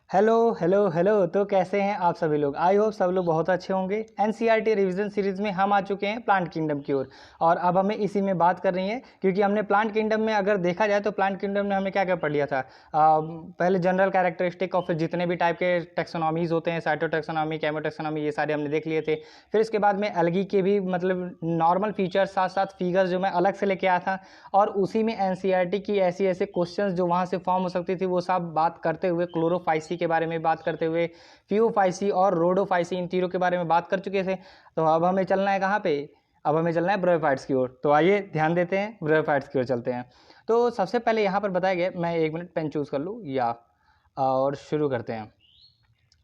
Hello hello hello. तो कैसे हैं आप सभी लोग? आई होप सब लोग बहुत अच्छे होंगे। एनसीईआरटी रिवीजन सीरीज में हम आ चुके हैं प्लांट किंगडम की ओर, और अब हमें इसी में बात कर रही है क्योंकि हमने प्लांट किंगडम में अगर देखा जाए तो प्लांट किंगडम में हमने क्या क्या पढ़ लिया था। पहले जनरल कैरेक्टरिस्टिक ऑफ जितने भी टाइप के टेक्सोनॉमीज होते हैं, साइटोटेक्सोनॉमी, केमोटेक्सोनॉमी, ये सारे हमने देख लिए थे। फिर इसके बाद में एल्गी के भी मतलब नॉर्मल फीचर्स साथ साथ फिगर्स जो मैं अलग से लेके आया था, और उसी में एनसीईआरटी की ऐसी ऐसे क्वेश्चंस जो वहाँ से फॉर्म हो सकती थी वो सब बात करते हुए, क्लोरोफाइसी के बारे में बात करते हुए, फियोफाइसी और रोडोफाइसी, इन तीनों के बारे में बात कर चुके थे। तो अब हमें चलना है कहाँ पे? अब हमें चलना है ब्रोयोफाइट्स की ओर। तो आइए ध्यान देते हैं, ब्रोयोफाइट्स की ओर चलते हैं। तो सबसे पहले यहाँ पर बताया गया, मैं 1 मिनट पेन चूज़ कर लूँ या, और शुरू करते हैं।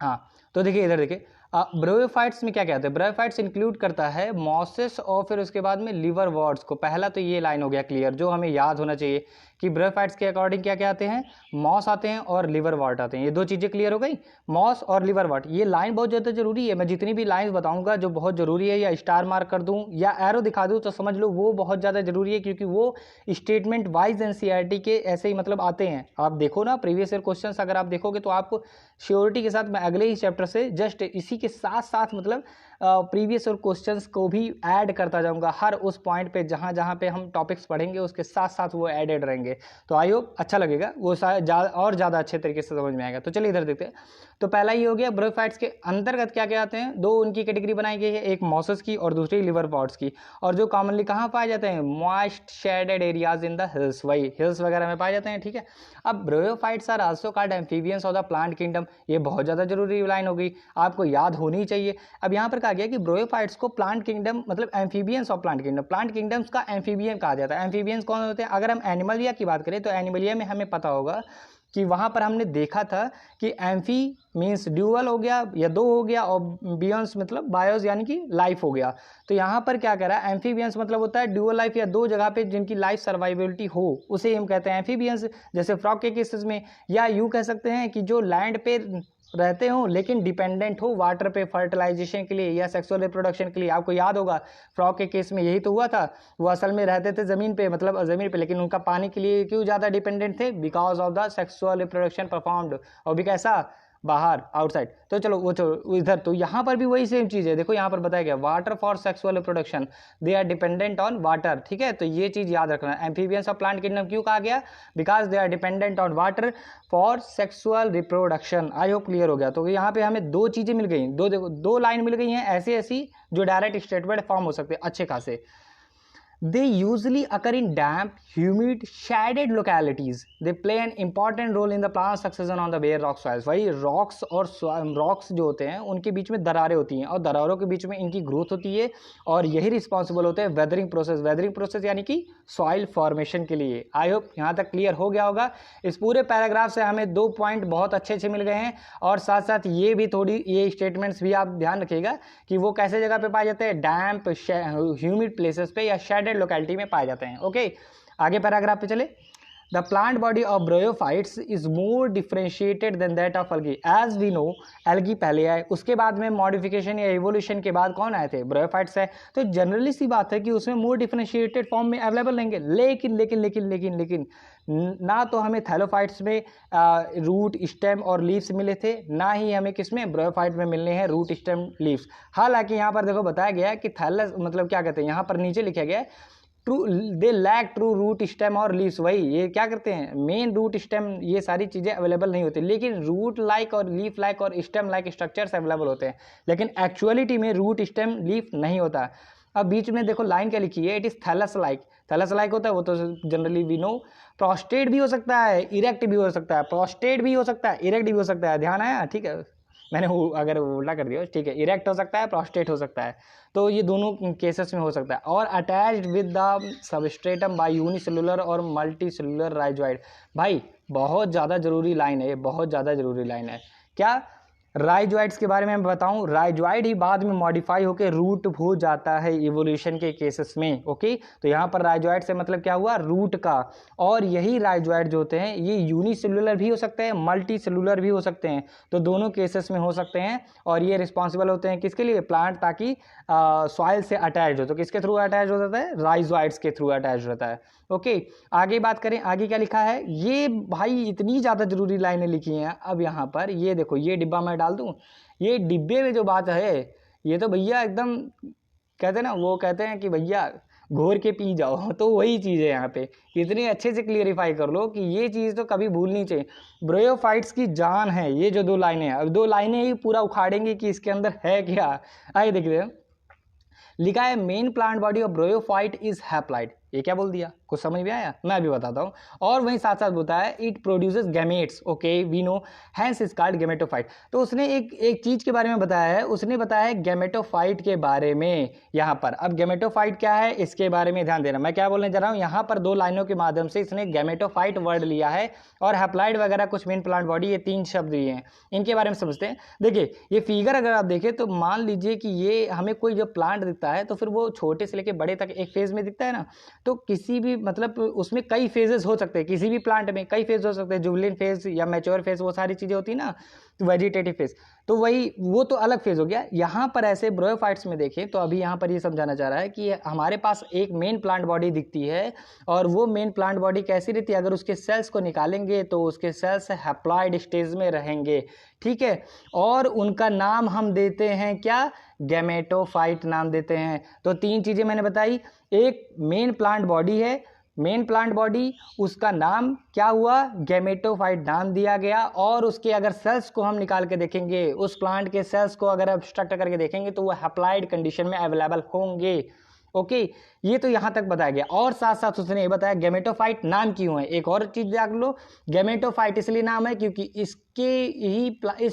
हाँ, तो देखिए इधर देखिए, ब्रोयोफाइट्स में क्या क्या आता है। ब्रोयोफाइट्स इंक्लूड करता है मॉसेस और फिर उसके बाद में लिवर वॉर्ड्स को। पहला तो ये लाइन हो गया क्लियर, जो हमें याद होना चाहिए कि ब्रोयोफाइट्स के अकॉर्डिंग क्या क्या आते हैं, मॉस आते हैं और लिवर वॉर्ड आते हैं। ये दो चीज़ें क्लियर हो गई, मॉस और लिवर वॉर्ड। ये लाइन बहुत ज़्यादा जरूरी है। मैं जितनी भी लाइन बताऊंगा जो बहुत ज़रूरी है, या स्टार मार्क कर दूं या एरो दिखा दूं तो समझ लो वो बहुत ज़्यादा जरूरी है, क्योंकि वो स्टेटमेंट वाइज एनसीईआरटी के ऐसे ही मतलब आते हैं। आप देखो ना प्रीवियस ईयर क्वेश्चन अगर आप देखोगे तो आपको श्योरिटी के साथ मैं अगले ही चैप्टर से जस्ट इसी के साथ साथ मतलब प्रीवियस और क्वेश्चंस को भी ऐड करता जाऊंगा। हर उस पॉइंट पे जहां जहां पे हम टॉपिक्स पढ़ेंगे उसके साथ साथ वो एडेड रहेंगे। तो आई होप अच्छा लगेगा, वो और ज़्यादा अच्छे तरीके से समझ में आएगा। तो चलिए इधर देखते हैं। तो पहला ये हो गया, ब्रोयोफाइट्स के अंतर्गत क्या क्या आते हैं। दो उनकी कैटेगरी बनाई गई है, एक मॉसेस की और दूसरी लिवर वॉर्ड्स की। और जो कॉमनली कहाँ पाए जाते हैं, moist shaded areas in the hills, वही हिल्स वगैरह में पाए जाते हैं। ठीक है, अब bryophytes are also called amphibians of the plant kingdom. ये बहुत ज़्यादा जरूरी लाइन हो गई, आपको याद होनी चाहिए। अब यहाँ पर कहा गया कि ब्रोयोफाइट्स को प्लांट किंगडम मतलब amphibians of plant kingdom, plant kingdoms का एम्फीबियन कहा जाता है। एम्फीबियंस कौन होते हैं? अगर हम एनिमलिया की बात करें तो एनिमलिया में हमें पता होगा कि वहाँ पर हमने देखा था कि एम्फी मीन्स ड्यूअल हो गया या दो हो गया, और बियंस मतलब बायोस यानी कि लाइफ हो गया। तो यहाँ पर क्या कह रहा है, एम्फीबियंस मतलब होता है ड्यूअल लाइफ या दो जगह पे जिनकी लाइफ सर्वाइबिलिटी हो, उसे हम कहते हैं एम्फीबियंस। जैसे फ्रॉग के केसेस में, या यूँ कह सकते हैं कि जो लैंड पे रहते हो लेकिन डिपेंडेंट हो वाटर पे फर्टिलाइजेशन के लिए या सेक्सुअल रिप्रोडक्शन के लिए। आपको याद होगा फ्रॉग के केस में यही तो हुआ था। वो असल में रहते थे ज़मीन पे, मतलब ज़मीन पे, लेकिन उनका पानी के लिए क्यों ज़्यादा डिपेंडेंट थे? Because of the sexual reproduction performed, और भी कैसा, बाहर, आउटसाइड। तो चलो वो इधर, तो यहाँ पर भी वही सेम चीज़ है। देखो यहाँ पर बताया गया, water for sexual reproduction, they are dependent on water. ठीक है, तो ये चीज़ याद रखना। एम्फीबियंस ऑफ प्लांट किंगडम क्यों कहा गया? Because they are dependent on water for sexual reproduction. I hope clear हो गया। तो यहाँ पे हमें दो चीज़ें मिल गई, दो लाइन मिल गई हैं ऐसी ऐसी जो डायरेक्ट स्टेटमेंट फॉर्म हो सकते हैं अच्छे खासे। They usually occur in damp, humid, shaded localities. They play an important role in the plant succession on the bare rock soils. वही rocks और rocks जो होते हैं उनके बीच में दरारें होती हैं, और दरारों के बीच में इनकी ग्रोथ होती है, और यही रिस्पॉन्सिबल होते हैं वेदरिंग प्रोसेस। वेदरिंग प्रोसेस यानी कि सॉइल फॉर्मेशन के लिए। आई होप यहाँ तक क्लियर हो गया होगा। इस पूरे पैराग्राफ से हमें 2 पॉइंट बहुत अच्छे अच्छे मिल गए हैं, और साथ साथ ये भी थोड़ी ये स्टेटमेंट्स भी आप ध्यान रखिएगा कि वो कैसे जगह पे पाए जाते हैं, डैम्प ह्यूमिड प्लेसेस पे या शेडेड लोकेलिटी में पाए जाते हैं। ओके, आगे पैराग्राफ पे चले। The plant body of bryophytes is more differentiated than that of algae. As we know, algae पहले आए, उसके बाद में मॉडिफिकेशन या एवोल्यूशन के बाद कौन आए थे? ब्रायोफाइट्स है। तो जनरली सी बात है कि उसमें मोर डिफरेंशिएटेड फॉर्म में अवेलेबल रहेंगे, लेकिन लेकिन लेकिन लेकिन लेकिन ना तो हमें थैलोफाइट्स में रूट, स्टेम और लीव्स मिले थे, ना ही हमें किसमें, ब्रायोफाइट में मिलने हैं रूट, स्टेम, लीव्स। हालांकि यहाँ पर देखो बताया गया है कि थैलस मतलब क्या कहते हैं, यहाँ पर नीचे लिखा गया है true, they lack true root, stem और लीव्स। वही ये क्या करते हैं, मेन रूट, स्टेम, ये सारी चीज़ें अवेलेबल नहीं होती, लेकिन रूट लाइक और लीफ लाइक और स्टेम लाइक स्ट्रक्चर्स अवेलेबल होते हैं, लेकिन एक्चुअलिटी में रूट, स्टेम, लीफ नहीं होता। अब बीच में देखो लाइन क्या लिखी है, it is thallus like. Thallus like होता है वो तो जनरली वी नो। प्रोस्टेट भी हो सकता है, इरेक्ट भी हो सकता है, प्रोस्टेट भी हो सकता है, इरेक्ट भी हो सकता है। ध्यान आया? ठीक है, मैंने अगर उल्टा कर दिया, ठीक है, इरेक्ट हो सकता है, प्रोस्टेट हो सकता है। तो ये दोनों केसेस में हो सकता है। और attached with the substratum by unicellular और मल्टी सेलुलर राइजोइड। भाई बहुत ज़्यादा जरूरी लाइन है ये, बहुत ज़्यादा जरूरी लाइन है। क्या? राइजोइड्स के बारे में मैं बताऊं, राइजोइड ही बाद में मॉडिफाई होकर रूट हो जाता है इवोल्यूशन के केसेस में। ओके, तो यहाँ पर राइजोइड से मतलब क्या हुआ, रूट का। और यही राइजोइड जो होते हैं ये यूनिसेलुलर भी हो सकते हैं, मल्टी सेलुलर भी हो सकते हैं, तो दोनों केसेस में हो सकते हैं। और ये रिस्पॉन्सिबल होते हैं किसके लिए, प्लांट, ताकि सॉइल से अटैच हो। तो किसके थ्रू अटैच हो जाता है, राइजोइड्स के थ्रू अटैच होता है। ओके, आगे बात करें, आगे क्या लिखा है, ये भाई इतनी ज़्यादा जरूरी लाइनें लिखी हैं। अब यहाँ पर ये देखो, ये डिब्बा मैं डाल दूँ, ये डिब्बे में जो बात है ये तो भैया एकदम कहते हैं ना, वो कहते हैं कि भैया घोर के पी जाओ, तो वही चीज़ है यहाँ पे। इतने अच्छे से क्लियरिफाई कर लो कि ये चीज़ तो कभी भूलनी चाहिए। ब्रायोफाइट्स की जान है ये जो दो लाइनें हैं। अब दो लाइनें ही पूरा उखाड़ेंगे कि इसके अंदर है क्या। आइए देख रहे हैं, लिखा है main plant body of bryophyte is haploid. ये क्या बोल दिया, कुछ समझ में आया, मैं भी बताता हूँ। और वहीं साथ साथ बोलता है it produces gametes, okay we know, hence is called gametophyte. तो उसने एक चीज के बारे में बताया है, उसने बताया है गैमेटोफाइट के बारे में यहाँ पर। अब गैमेटोफाइट क्या है इसके बारे में ध्यान देना, मैं क्या बोलने जा रहा हूँ। यहाँ पर दो लाइनों के माध्यम से इसने गैमेटोफाइट वर्ड लिया है और हैप्लाइड वगैरह कुछ मेन प्लांट बॉडी, ये तीन शब्द दिए हैं, इनके बारे में समझते हैं। देखिए ये फिगर अगर आप देखें तो मान लीजिए कि ये हमें कोई जब प्लांट दिखता है तो फिर वो छोटे से लेके बड़े तक एक फेज में दिखता है ना। तो किसी भी मतलब उसमें कई फेजेस हो सकते हैं, किसी भी प्लांट में कई फेज हो सकते हैं, जुवलिन फेज या मैच्योर फेज, वो सारी चीज़ें होती है ना, तो वेजिटेटिव फेज, तो वही वो तो अलग फेज हो गया। यहाँ पर ऐसे ब्रायोफाइट्स में देखें तो अभी यहाँ पर ये समझाना चाह रहा है कि हमारे पास एक मेन प्लांट बॉडी दिखती है, और वो मेन प्लांट बॉडी कैसी रहती है, अगर उसके सेल्स को निकालेंगे तो उसके सेल्स हैप्लॉइड स्टेज में रहेंगे, ठीक है। और उनका नाम हम देते हैं क्या, गैमेटोफाइट नाम देते हैं। तो तीन चीज़ें मैंने बताई, एक मेन प्लांट बॉडी है, मेन प्लांट बॉडी, उसका नाम क्या हुआ, गैमेटोफाइट नाम दिया गया। और उसके अगर सेल्स को हम निकाल के देखेंगे, उस प्लांट के सेल्स को अगर एब्स्ट्रैक्ट करके देखेंगे तो वो हैप्लॉइड कंडीशन में अवेलेबल होंगे। ओके, ये तो यहां तक बताया गया। और साथ साथ उसने ये बताया गैमेटोफाइट नाम क्यों है, एक और चीज जान लो, गैमेटोफाइट इसलिए नाम है क्योंकि इस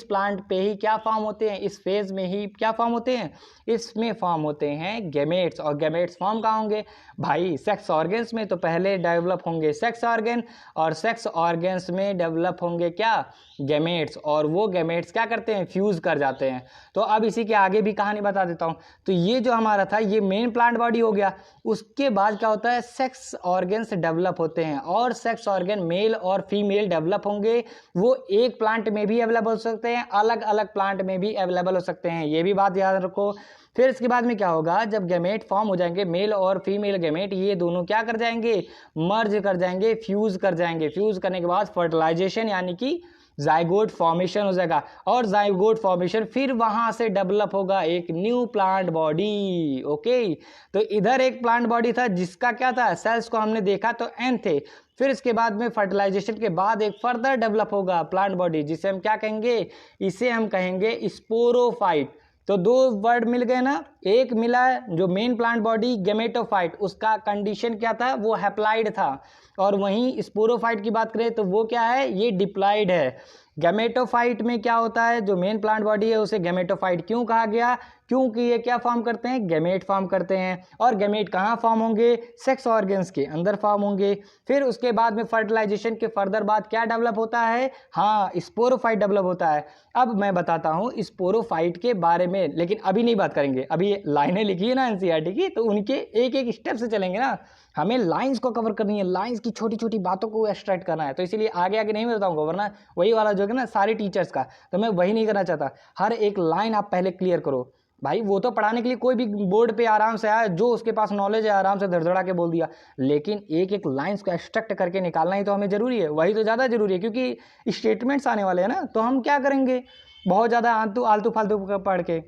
प्लांट पे ही क्या फॉर्म होते हैं, इस फेज में ही क्या फॉर्म होते हैं, इसमें फॉर्म होते हैं गैमेट्स। और गैमेट्स फॉर्म कहाँ होंगे भाई, सेक्स ऑर्गन्स में। तो पहले डेवलप होंगे सेक्स ऑर्गन, और सेक्स ऑर्गन्स में डेवलप होंगे क्या, गैमेट्स। और वो गैमेट्स क्या करते हैं, फ्यूज कर जाते हैं। तो अब इसी के आगे भी कहानी बता देता हूं। तो ये जो हमारा था ये मेन प्लांट बॉडी हो गया। उसके बाद क्या होता है, सेक्स ऑर्गन्स डेवलप होते हैं, और सेक्स ऑर्गन मेल और फीमेल डेवलप होंगे। वो एक प्लांट में भी अवेलेबल हो सकते हैं, अलग अलग प्लांट में भी अवेलेबल हो सकते हैं, ये भी बात याद रखो। फिर इसके बाद में क्या होगा, जब गैमेट फॉर्म हो जाएंगे, मेल और फीमेल गैमेट, ये दोनों क्या कर जाएंगे, मर्ज कर जाएंगे, फ्यूज कर जाएंगे। फ्यूज करने के बाद फर्टिलाइजेशन यानी कि जाइगोट फॉर्मेशन हो जाएगा, और जाइगोट फॉर्मेशन फिर वहां से डेवलप होगा एक न्यू प्लांट बॉडी। ओके, तो इधर एक प्लांट बॉडी था जिसका क्या था, सेल्स को हमने देखा तो एन थे। फिर इसके बाद में फर्टिलाइजेशन के बाद एक फर्दर डेवलप होगा प्लांट बॉडी, जिसे हम क्या कहेंगे, इसे हम कहेंगे स्पोरोफाइट। तो दो वर्ड मिल गए ना, एक मिला जो मेन प्लांट बॉडी गैमेटोफाइट, उसका कंडीशन क्या था, वो हैप्लॉइड था। और वहीं स्पोरोफाइट की बात करें तो वो क्या है, ये डिप्लॉइड है। गैमेटोफाइट में क्या होता है, जो मेन प्लांट बॉडी है उसे गैमेटोफाइट क्यों कहा गया, क्योंकि ये क्या फॉर्म करते हैं, गैमेट फॉर्म करते हैं। और गैमेट कहाँ फॉर्म होंगे, सेक्स ऑर्गन्स के अंदर फॉर्म होंगे। फिर उसके बाद में फर्टिलाइजेशन के फर्दर बाद क्या डेवलप होता है, हाँ स्पोरोफाइट डेवलप होता है। अब मैं बताता हूँ स्पोरोफाइट के बारे में, लेकिन अभी नहीं बात करेंगे। अभी लाइनें लिखी है ना एनसीईआरटी की, तो उनके एक एक स्टेप से चलेंगे ना, हमें लाइंस को कवर करनी है, लाइंस की छोटी छोटी बातों को एक्सट्रैक्ट करना है। तो इसीलिए आगे आगे नहीं मैं बताऊंगा, वरना वही वाला जो है ना सारे टीचर्स का, तो मैं वही नहीं करना चाहता। हर एक लाइन आप पहले क्लियर करो भाई। वो तो पढ़ाने के लिए कोई भी बोर्ड पे आराम से आया, जो उसके पास नॉलेज है आराम से धड़धड़ा के बोल दिया, लेकिन एक एक लाइंस को एक्सट्रैक्ट करके निकालना ही तो हमें जरूरी है, वही तो ज़्यादा जरूरी है, क्योंकि स्टेटमेंट्स आने वाले हैं ना, तो हम क्या करेंगे बहुत ज़्यादा आलतू फालतू पढ़ के।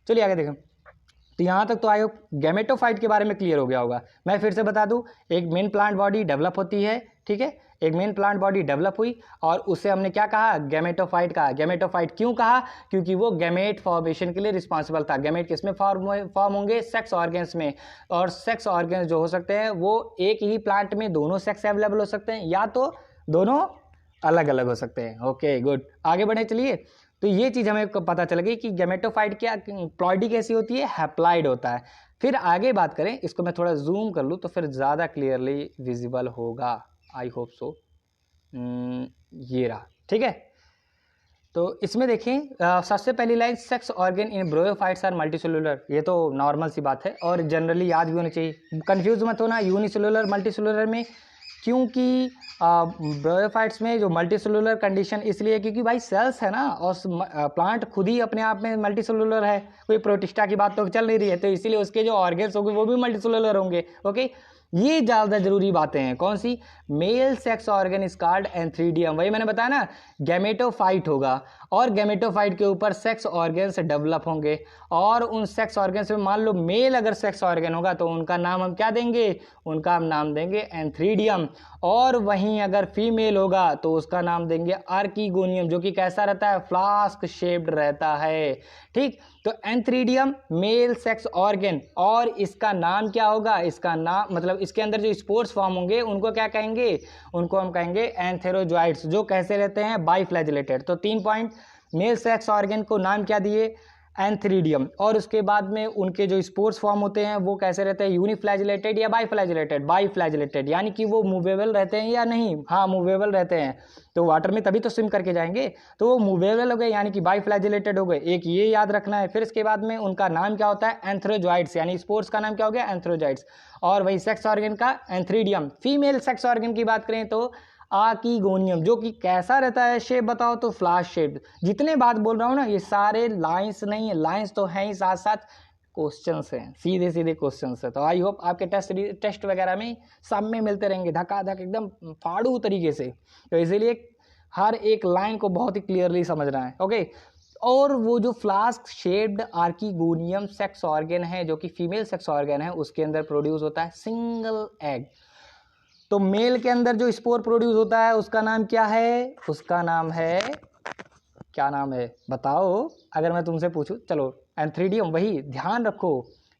चलिए आगे देखें। तो यहाँ तक तो आई होप गैमेटोफाइट के बारे में क्लियर हो गया होगा। मैं फिर से बता दूं, एक मेन प्लांट बॉडी डेवलप होती है, ठीक है, एक मेन प्लांट बॉडी डेवलप हुई और उसे हमने क्या कहा, गैमेटोफाइट कहा। गैमेटोफाइट क्यों कहा, क्योंकि वो गैमेट फॉर्मेशन के लिए रिस्पॉन्सिबल था। गैमेट किसमें फॉर्म होंगे, सेक्स ऑर्गन्स में। और सेक्स ऑर्गन्स जो हो सकते हैं वो एक ही प्लांट में दोनों सेक्स अवेलेबल हो सकते हैं, या तो दोनों अलग अलग हो सकते हैं। ओके गुड, आगे बढ़े चलिए। तो ये चीज़ हमें पता चल गई कि गैमेटोफाइट क्या, प्लॉइडी कैसी होती है, हैप्लॉइड होता है। फिर आगे बात करें, इसको मैं थोड़ा जूम कर लूँ तो फिर ज़्यादा क्लियरली विजिबल होगा, आई होप सो। ये रहा, ठीक है। तो इसमें देखें सबसे पहली line, sex organ in bryophytes are multicellular, ये तो नॉर्मल सी बात है और जनरली याद भी होनी चाहिए, कंफ्यूज मत होना यूनिसेलुलर मल्टीसेलुलर में, क्योंकि ब्रोयोफाइट्स में जो मल्टीसेलुलर कंडीशन इसलिए क्योंकि भाई सेल्स है ना, और प्लांट खुद ही अपने आप में मल्टीसेलुलर है, कोई प्रोटिस्टा की बात तो चल नहीं रही है, तो इसीलिए उसके जो ऑर्गन्स होंगे वो भी मल्टीसेलुलर होंगे। ओके, ये ज़्यादा जरूरी बातें हैं। कौन सी? Male sex organ is called antheridium, वही मैंने बताया ना, गैमेटोफाइट होगा और गैमेटोफाइट के ऊपर सेक्स ऑर्गन्स डेवलप होंगे, और उन सेक्स ऑर्गन्स में मान लो मेल अगर सेक्स ऑर्गन होगा तो उनका नाम हम क्या देंगे? उनका हम नाम देंगे एंथ्रीडियम, और वहीं अगर फीमेल होगा तो उसका नाम देंगे आर्कीगोनियम, जो कि कैसा रहता है? फ्लास्क शेप्ड रहता है। ठीक, तो एंथ्रीडियम मेल सेक्स ऑर्गन, और इसका नाम क्या होगा? इसका नाम मतलब इसके अंदर जो स्पोर्स फॉर्म होंगे उनको क्या कहेंगे? उनको हम कहेंगे एंथेरोजॉइड्स, जो कैसे रहते हैं? बाइफ्लैजिलेटेड। तो 3 पॉइंट, मेल सेक्स ऑर्गन को नाम क्या दिए? एंथ्रीडियम, और उसके बाद में उनके जो स्पोर्स फॉर्म होते हैं वो कैसे रहते हैं? यूनिफ्लैजिलेटेड या बाइफ्लैजिलेटेड? बाइफ्लैजिलेटेड, यानी कि वो मूवेबल रहते हैं या नहीं? हाँ, मूवेबल रहते हैं, तो वाटर में तभी तो स्विम करके जाएंगे, तो वो मूवेबल हो गए यानी कि बाइफ्लैजिलेटेड हो गए, एक ये याद रखना है। फिर इसके बाद में उनका नाम क्या होता है? एंथ्रोजॉइड्स, यानी स्पोर्स का नाम क्या हो गया? एंथ्रोजॉइड्स, और वही सेक्स ऑर्गन का एंथ्रीडियम। फीमेल सेक्स ऑर्गन की बात करें तो आर्कीगोनियम, जो कि कैसा रहता है? शेप बताओ तो फ्लास शेप। जितने बात बोल रहा हूँ ना, ये सारे लाइंस नहीं है, लाइंस तो हैं ही, साथ साथ क्वेश्चंस हैं, सीधे सीधे क्वेश्चंस है। तो आई होप आपके टेस्ट वगैरह में सब में मिलते रहेंगे धक्का एकदम फाड़ू तरीके से, तो इसीलिए हर एक लाइन को बहुत ही क्लियरली समझना है। ओके, और वो जो flask shaped archegonium sex organ है, जो कि फीमेल सेक्स ऑर्गन है, उसके अंदर प्रोड्यूस होता है सिंगल एग। तो मेल के अंदर जो स्पोर प्रोड्यूस होता है उसका नाम क्या है? उसका नाम है, क्या नाम है बताओ? अगर मैं तुमसे पूछूं, चलो एंथ्रीडियम, वही ध्यान रखो,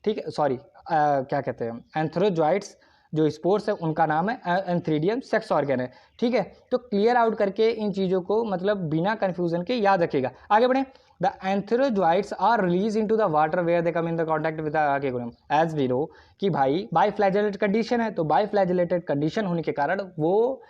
ठीक है, सॉरी क्या कहते हैं, एंथ्रोजॉइड्स जो स्पोर्स है उनका नाम है एंथ्रीडियम सेक्स ऑर्गन है। ठीक है, तो क्लियर आउट करके इन चीज़ों को मतलब बिना कन्फ्यूजन के याद रखिएगा। आगे बढ़ें। The antherozoids are release into the water where they come in the contact with the archegonium, as we know कि भाई बाइफ्लैजिलेटेड कंडीशन है, तो बाइफ्लैजिलेटेड कंडीशन होने के कारण वो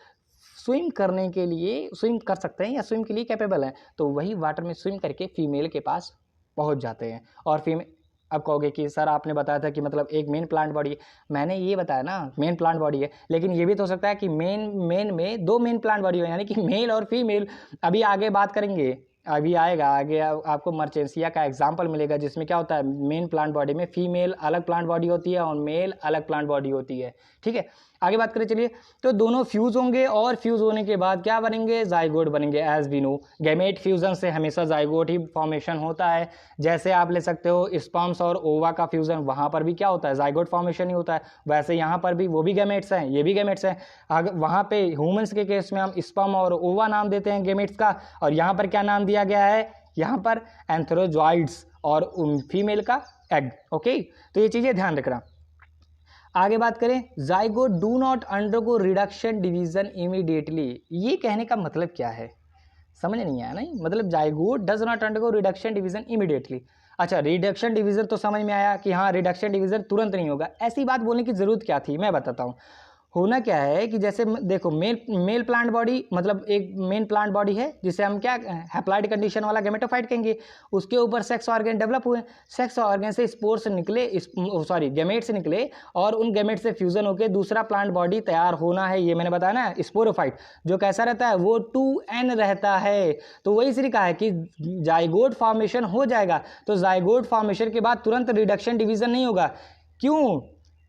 स्विम करने के लिए स्विम कर सकते हैं या स्विम के लिए कैपेबल हैं, तो वही वाटर में स्विम करके फीमेल के पास पहुंच जाते हैं। और फीमेल, अब कहोगे कि सर आपने बताया था कि मतलब एक मेन प्लांट बॉडी है, मैंने ये बताया ना मेन प्लांट बॉडी है, लेकिन ये भी तो हो सकता है कि मेन में 2 मेन प्लांट बॉडी हो, यानी कि मेल और फीमेल। अभी आगे बात करेंगे, अभी आएगा आगे आपको मर्चेंसिया का एग्जाम्पल मिलेगा, जिसमें क्या होता है, मेन प्लांट बॉडी में फीमेल अलग प्लांट बॉडी होती है और मेल अलग प्लांट बॉडी होती है। ठीक है, आगे बात करें चलिए। तो दोनों फ्यूज होंगे और फ्यूज होने के बाद क्या बनेंगे? जाइगोट बनेंगे। As we know gamete fusion से हमेशा जाइगोट ही फॉर्मेशन होता है। जैसे आप ले सकते हो स्पर्म्स और ओवा का फ्यूजन, वहाँ पर भी क्या होता है? जाइगोट फॉर्मेशन ही होता है। वैसे यहाँ पर भी वो भी गैमेट्स हैं, ये भी गैमेट्स हैं। अगर वहाँ पे ह्यूमंस के केस में हम स्पर्म और ओवा नाम देते हैं गैमेट्स का, और यहाँ पर क्या नाम दिया गया है? यहाँ पर एंथ्रोजॉइड्स और फीमेल का एग। ओके, तो ये चीज़ें ध्यान रखना। आगे बात करें, zygote do not undergo reduction division immediately, ये कहने का मतलब क्या है? समझ नहीं आया नहीं? मतलब zygote does not undergo reduction division immediately. अच्छा, रिडक्शन डिवीजन तो समझ में आया कि हाँ रिडक्शन डिवीजन तुरंत नहीं होगा, ऐसी बात बोलने की जरूरत क्या थी? मैं बताता हूँ। होना क्या है कि जैसे देखो मेल प्लांट बॉडी, मतलब एक मेन प्लांट बॉडी है जिसे हम क्या हैप्लॉइड कंडीशन वाला गैमेटोफाइट कहेंगे, उसके ऊपर सेक्स ऑर्गन डेवलप हुए, सेक्स ऑर्गन से स्पोर्स निकले, गैमेट से निकले, और उन गैमेट से फ्यूजन होकर दूसरा प्लांट बॉडी तैयार होना है। ये मैंने बताया ना, स्पोरोफाइट जो कैसा रहता है? वो 2n रहता है। तो वही इसलिए कहा है कि जाइगोट फॉर्मेशन हो जाएगा, तो जाइगोट फॉर्मेशन के बाद तुरंत रिडक्शन डिवीजन नहीं होगा। क्यों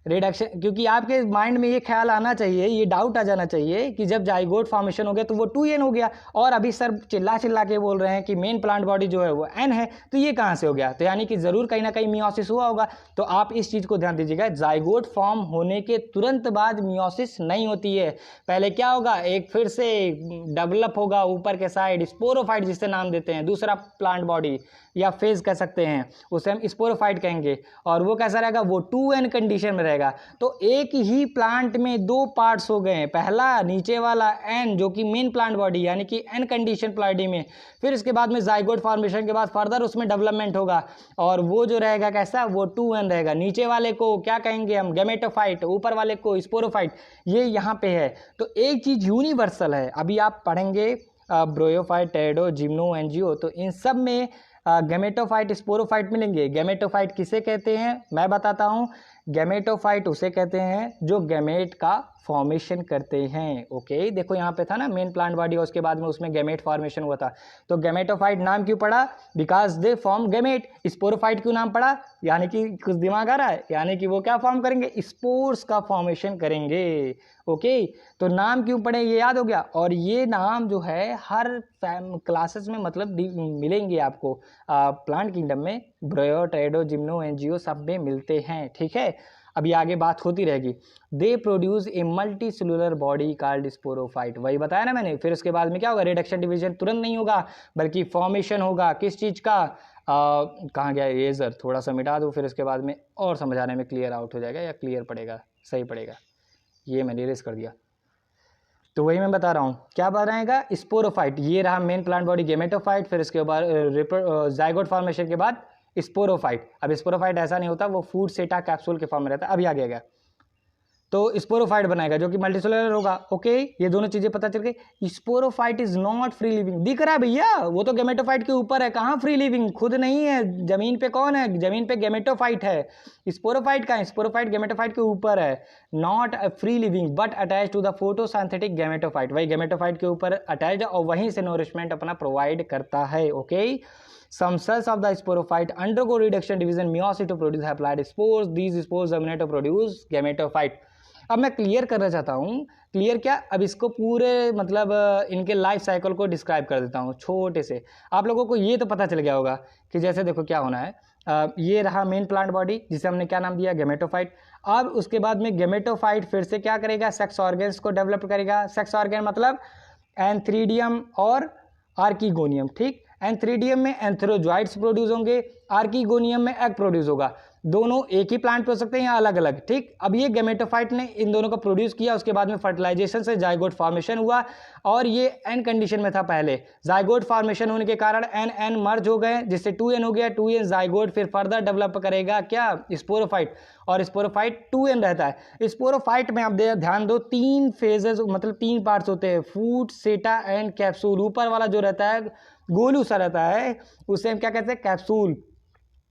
रिडक्शन? क्योंकि आपके माइंड में ये ख्याल आना चाहिए, ये डाउट आ जाना चाहिए कि जब जाइगोट फॉर्मेशन हो गया तो वो 2n हो गया, और अभी सर चिल्ला के बोल रहे हैं कि मेन प्लांट बॉडी जो है वो n है, तो ये कहाँ से हो गया? तो यानी कि जरूर कहीं ना कहीं मियोसिस हुआ होगा। तो आप इस चीज़ को ध्यान दीजिएगा, जाइगोट फॉर्म होने के तुरंत बाद मियोसिस नहीं होती है। पहले क्या होगा? एक फिर से डेवलप होगा ऊपर के साइड, स्पोरोफाइट जिससे नाम देते हैं, दूसरा प्लांट बॉडी या फेज कह सकते हैं, उसे हम स्पोरोफाइट कहेंगे, और वो कैसा रहेगा? वो 2n कंडीशन में रहेगा। तो एक ही प्लांट में 2 पार्ट्स हो गए, पहला नीचे वाला n जो कि मेन प्लांट बॉडी यानी कि n कंडीशन बॉडी में, फिर इसके बाद में जाइगोट फॉर्मेशन के बाद फर्दर उसमें डेवलपमेंट होगा, और वो जो रहेगा कैसा? वो 2n रहेगा। नीचे वाले को क्या कहेंगे हम? गैमेटोफाइट, ऊपर वाले को स्पोरोफाइट। ये यहाँ पे है। तो एक चीज यूनिवर्सल है, अभी आप पढ़ेंगे ब्रोयोफाइट, टेरेडो, जिम्नो, एंजियो, तो इन सब में गैमेटोफाइट, स्पोरोफाइट मिलेंगे। गैमेटोफाइट किसे कहते हैं मैं बताता हूँ। गैमेटोफाइट उसे कहते हैं जो गैमेट का फॉर्मेशन करते हैं। ओके, देखो यहाँ पे था ना मेन प्लांट बॉडी और उसके बाद में उसमें गैमेट फॉर्मेशन हुआ था, तो गैमेटोफाइट नाम क्यों पड़ा? Because they form gamete. Sporophyte क्यों नाम पड़ा? यानी कि कुछ दिमाग आ रहा है, यानी कि वो क्या फॉर्म करेंगे? स्पोर्स का फॉर्मेशन करेंगे। ओके, तो नाम क्यों पड़े ये याद हो गया। और ये नाम जो है हर क्लासेस में मतलब मिलेंगे आपको प्लांट किंगडम में, ब्रोयो, टेरेडो, जिम्नो, एंजियो सब में मिलते हैं। ठीक है, अभी आगे बात होती रहेगी। They produce a multi cellular body called sporophyte, वही बताया ना मैंने। फिर उसके बाद में क्या होगा? रिडक्शन डिवीजन तुरंत नहीं होगा बल्कि फॉर्मेशन होगा। किस चीज़ का? कहाँ गया इरेजर, थोड़ा सा मिटा दो, फिर उसके बाद में और समझाने में क्लियर आउट हो जाएगा या क्लियर पड़ेगा, सही पड़ेगा। ये मैंने इरेज कर दिया। तो वही मैं बता रहा हूँ, क्या बनाएगा? स्पोरोफाइट। ये रहा मेन प्लांट बॉडी गैमेटोफाइट, फिर इसके बाद जाइगोट फॉर्मेशन के बाद स्पोरोफाइट। अब स्पोरोफाइट ऐसा नहीं होता, वो फूड सेटा कैप्सूल के फॉर्म में रहता है। अभी आ गया, तो स्पोरोफाइट बनाएगा जो कि मल्टीसेलुलर होगा। ओके, ये दोनों चीजें पता चल गई। Sporophyte is not free living, दिख रहा है भैया, वो तो गैमेटोफाइट के ऊपर है, कहाँ फ्री लिविंग? खुद नहीं है, जमीन पे कौन है? जमीन पे गैमेटोफाइट है। स्पोरोफाइट का, स्पोरोफाइट गैमेटोफाइट के ऊपर है। Not free living but attach to the photosynthetic gametophyte, वही गैमेटोफाइट के ऊपर अटैच है और वहीं से नोरिशमेंट अपना प्रोवाइड करता है। Okay, some cells of the sporophyte undergo reduction division meiosis to produce haploid spores. These spores germinate to produce gametophyte. अब मैं क्लियर करना चाहता हूँ, क्लियर क्या? अब इसको पूरे मतलब इनके लाइफ साइकिल को डिस्क्राइब कर देता हूँ छोटे से। आप लोगों को ये तो पता चल गया होगा कि जैसे देखो क्या होना है। ये रहा मेन प्लांट बॉडी जिसे हमने क्या नाम दिया? गैमेटोफाइट। अब उसके बाद में गैमेटोफाइट फिर से क्या करेगा? सेक्स ऑर्गन्स को डेवलप करेगा। सेक्स ऑर्गन मतलब एंथ्रीडियम और आर्कीगोनियम। ठीक, एंथ्रीडियम में एंथ्रोजॉइड्स प्रोड्यूस होंगे, आर्कीगोनियम में एग प्रोड्यूस होगा। दोनों एक ही प्लांट पे हो सकते हैं या अलग अलग। ठीक, अब ये गैमेटोफाइट ने इन दोनों को प्रोड्यूस किया, उसके बाद में फर्टिलाइजेशन से जाइगोट फॉर्मेशन हुआ और ये एन कंडीशन में था पहले। जाइगोट फॉर्मेशन होने के कारण एन एन मर्ज हो गए जिससे 2n हो गया। 2n जाइगोट फिर फर्दर डेवलप करेगा क्या? स्पोरोफाइट, और स्पोरोफाइट 2n रहता है। स्पोरोफाइट में आप ध्यान दो, 3 फेजेस मतलब 3 पार्ट्स होते हैं, फूट, सेटा एंड कैप्सूल। ऊपर वाला जो रहता है गोलू सा रहता है उसे हम क्या कहते हैं? कैप्सूल।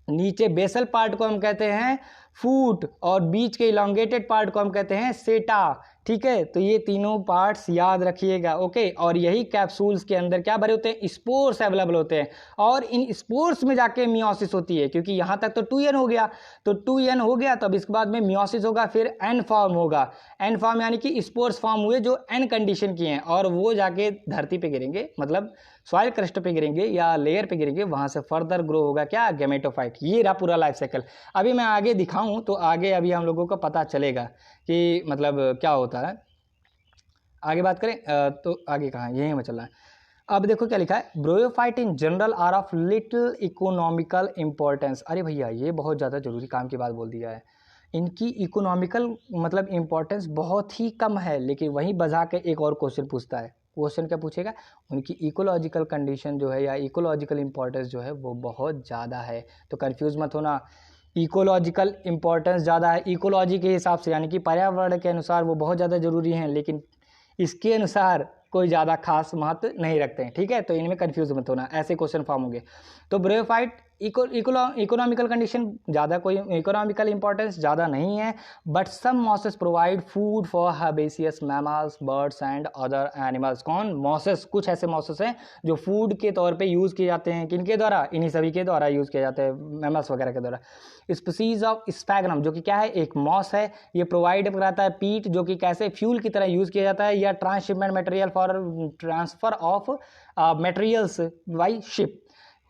नीचे बेसल पार्ट को हम कहते हैं फूट और बीच के इलोंगेटेड पार्ट को हम कहते हैं सेटा। ठीक है, तो ये तीनों पार्ट्स याद रखिएगा। ओके, और यही कैप्सूल्स के अंदर क्या भरे होते हैं? स्पोर्स अवेलेबल होते हैं और इन स्पोर्स में जाके मियोसिस होती है, क्योंकि यहाँ तक तो 2n हो गया, तो 2n हो गया तो अब इसके बाद में मियोसिस होगा, फिर n फॉर्म होगा। n फॉर्म यानी कि स्पोर्स फॉर्म हुए जो n कंडीशन की हैं और वो जाके धरती पे गिरेंगे, मतलब सॉइल क्रस्ट पे गिरेंगे या लेयर पे गिरेंगे, वहां से फर्दर ग्रो होगा क्या? गैमेटोफाइट। ये रहा पूरा लाइफ साइकिल। अभी मैं आगे दिखाऊं तो आगे अभी हम लोगों को पता चलेगा कि मतलब क्या होता है। आगे बात करें तो आगे कहाँ, यहीं में चल रहा है। अब देखो क्या लिखा है, bryophyte in general are of little economical importance. अरे भैया ये बहुत ज़्यादा जरूरी काम की बात बोल दिया है। इनकी इकोनॉमिकल मतलब इंपॉर्टेंस बहुत ही कम है, लेकिन वहीं बजा के एक और क्वेश्चन पूछता है। क्वेश्चन क्या पूछेगा? उनकी इकोलॉजिकल कंडीशन जो है या इकोलॉजिकल इंपॉर्टेंस जो है वो बहुत ज़्यादा है। तो कंफ्यूज मत होना, इकोलॉजिकल इंपॉर्टेंस ज़्यादा है इकोलॉजी के हिसाब से, यानी कि पर्यावरण के अनुसार वो बहुत ज़्यादा जरूरी हैं, लेकिन इसके अनुसार कोई ज़्यादा खास महत्व नहीं रखते हैं। ठीक है, तो इनमें कंफ्यूज मत होना, ऐसे क्वेश्चन फॉर्म होंगे। तो ब्रोयोफाइट इकोनॉमिकल कंडीशन ज़्यादा, कोई इकोनॉमिकल इंपॉर्टेंस ज़्यादा नहीं है, but some mosses provide food for herbaceous mammals, birds and other animals. कौन? मॉसेस। कुछ ऐसे मॉसेस हैं जो फूड के तौर पे यूज़ किए जाते हैं। किनके द्वारा? इन्हीं सभी के द्वारा यूज़ किए जाते हैं, मैमल्स वगैरह के द्वारा। स्पीसीज ऑफ स्पैग्नम जो कि क्या है? एक मॉस है। ये प्रोवाइड कराता है पीट, जो कि कैसे फ्यूल की तरह यूज़ किया जाता है, या transshipment material for transfer of materials by ship.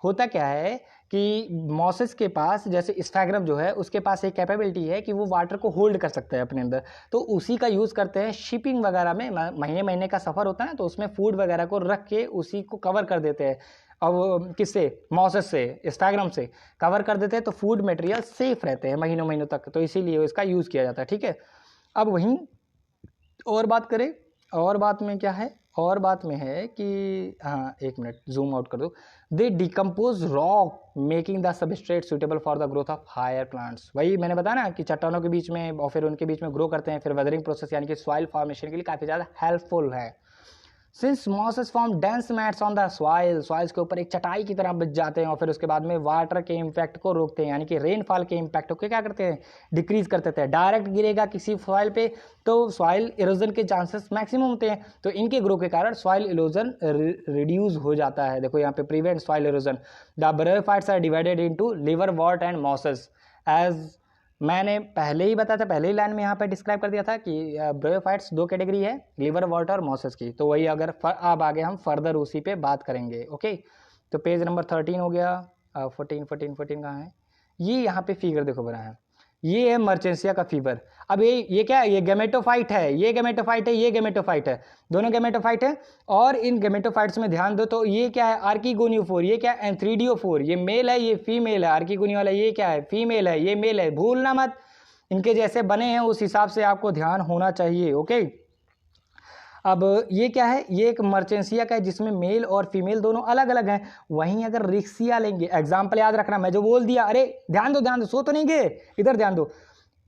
होता क्या है कि मॉसेस के पास, जैसे स्फैग्नम जो है उसके पास एक कैपेबिलिटी है कि वो वाटर को होल्ड कर सकता है अपने अंदर, तो उसी का यूज़ करते हैं शिपिंग वगैरह में। महीने महीने का सफ़र होता है ना, तो उसमें फूड वगैरह को रख के उसी को कवर कर देते हैं। अब किससे? मॉसेस से, स्फैग्नम से कवर कर देते हैं, तो फूड मटेरियल सेफ रहते हैं महीनों महीनों तक, तो इसीलिए इसका यूज़ किया जाता है। ठीक है, अब वहीं और बात करें, और बात में क्या है? और बात में है कि हाँ, एक मिनट जूम आउट कर दो। They decompose rock making the substrate suitable for the growth of higher plants. वही मैंने बताया ना कि चट्टानों के बीच में और फिर उनके बीच में ग्रो करते हैं, फिर वेदरिंग प्रोसेस यानी कि सॉइल फॉर्मेशन के लिए काफ़ी ज़्यादा हेल्पफुल है। Since mosses form dense mats on the soils के ऊपर एक चटाई की तरह बच जाते हैं और फिर उसके बाद में वाटर के इम्पैक्ट को रोकते हैं, यानी कि रेनफॉल के इम्पैक्ट को क्या करते हैं, डिक्रीज कर देते हैं। डायरेक्ट गिरेगा किसी सॉइल पे तो सॉइल इरोजन के चांसेस मैक्सिमम होते हैं, तो इनके ग्रो के कारण सॉइल इरोजन रिड्यूस हो जाता है। देखो यहाँ पे prevent soil erosion. The bryophytes are divided into liverwort and mosses. As मैंने पहले ही बताया था, पहले ही लाइन में यहाँ पे डिस्क्राइब कर दिया था कि ब्रायोफाइट्स दो कैटेगरी है, लिवरवॉर्ट और मॉसेस की। तो वही अगर अब आगे हम फर्दर उसी पे बात करेंगे। ओके, तो पेज नंबर 13 हो गया। 14 कहाँ है, ये यहाँ पे फिगर देखो बना है, ये है मर्चेंसिया का फीवर। अब ये क्या है, ये गैमेटोफाइट है, ये गैमेटोफाइट है, ये गैमेटोफाइट है, दोनों गैमेटोफाइट है। और इन गैमेटोफाइट्स में ध्यान दो तो ये क्या है, आर्किगोनियोफोर, ये क्या है एंथ्रीडियोफोर, ये मेल है ये फीमेल है। आर्किगोनी वाला ये क्या है, फीमेल है, ये मेल है, भूलना मत, इनके जैसे बने हैं उस हिसाब से आपको ध्यान होना चाहिए। ओके, अब ये क्या है, ये एक मर्चेंसिया का है जिसमें मेल और फीमेल दोनों अलग अलग हैं। वहीं अगर रिक्सिया लेंगे, एग्जाम्पल याद रखना, मैं जो बोल दिया, अरे ध्यान दो, सो तो नहीं गए, इधर ध्यान दो।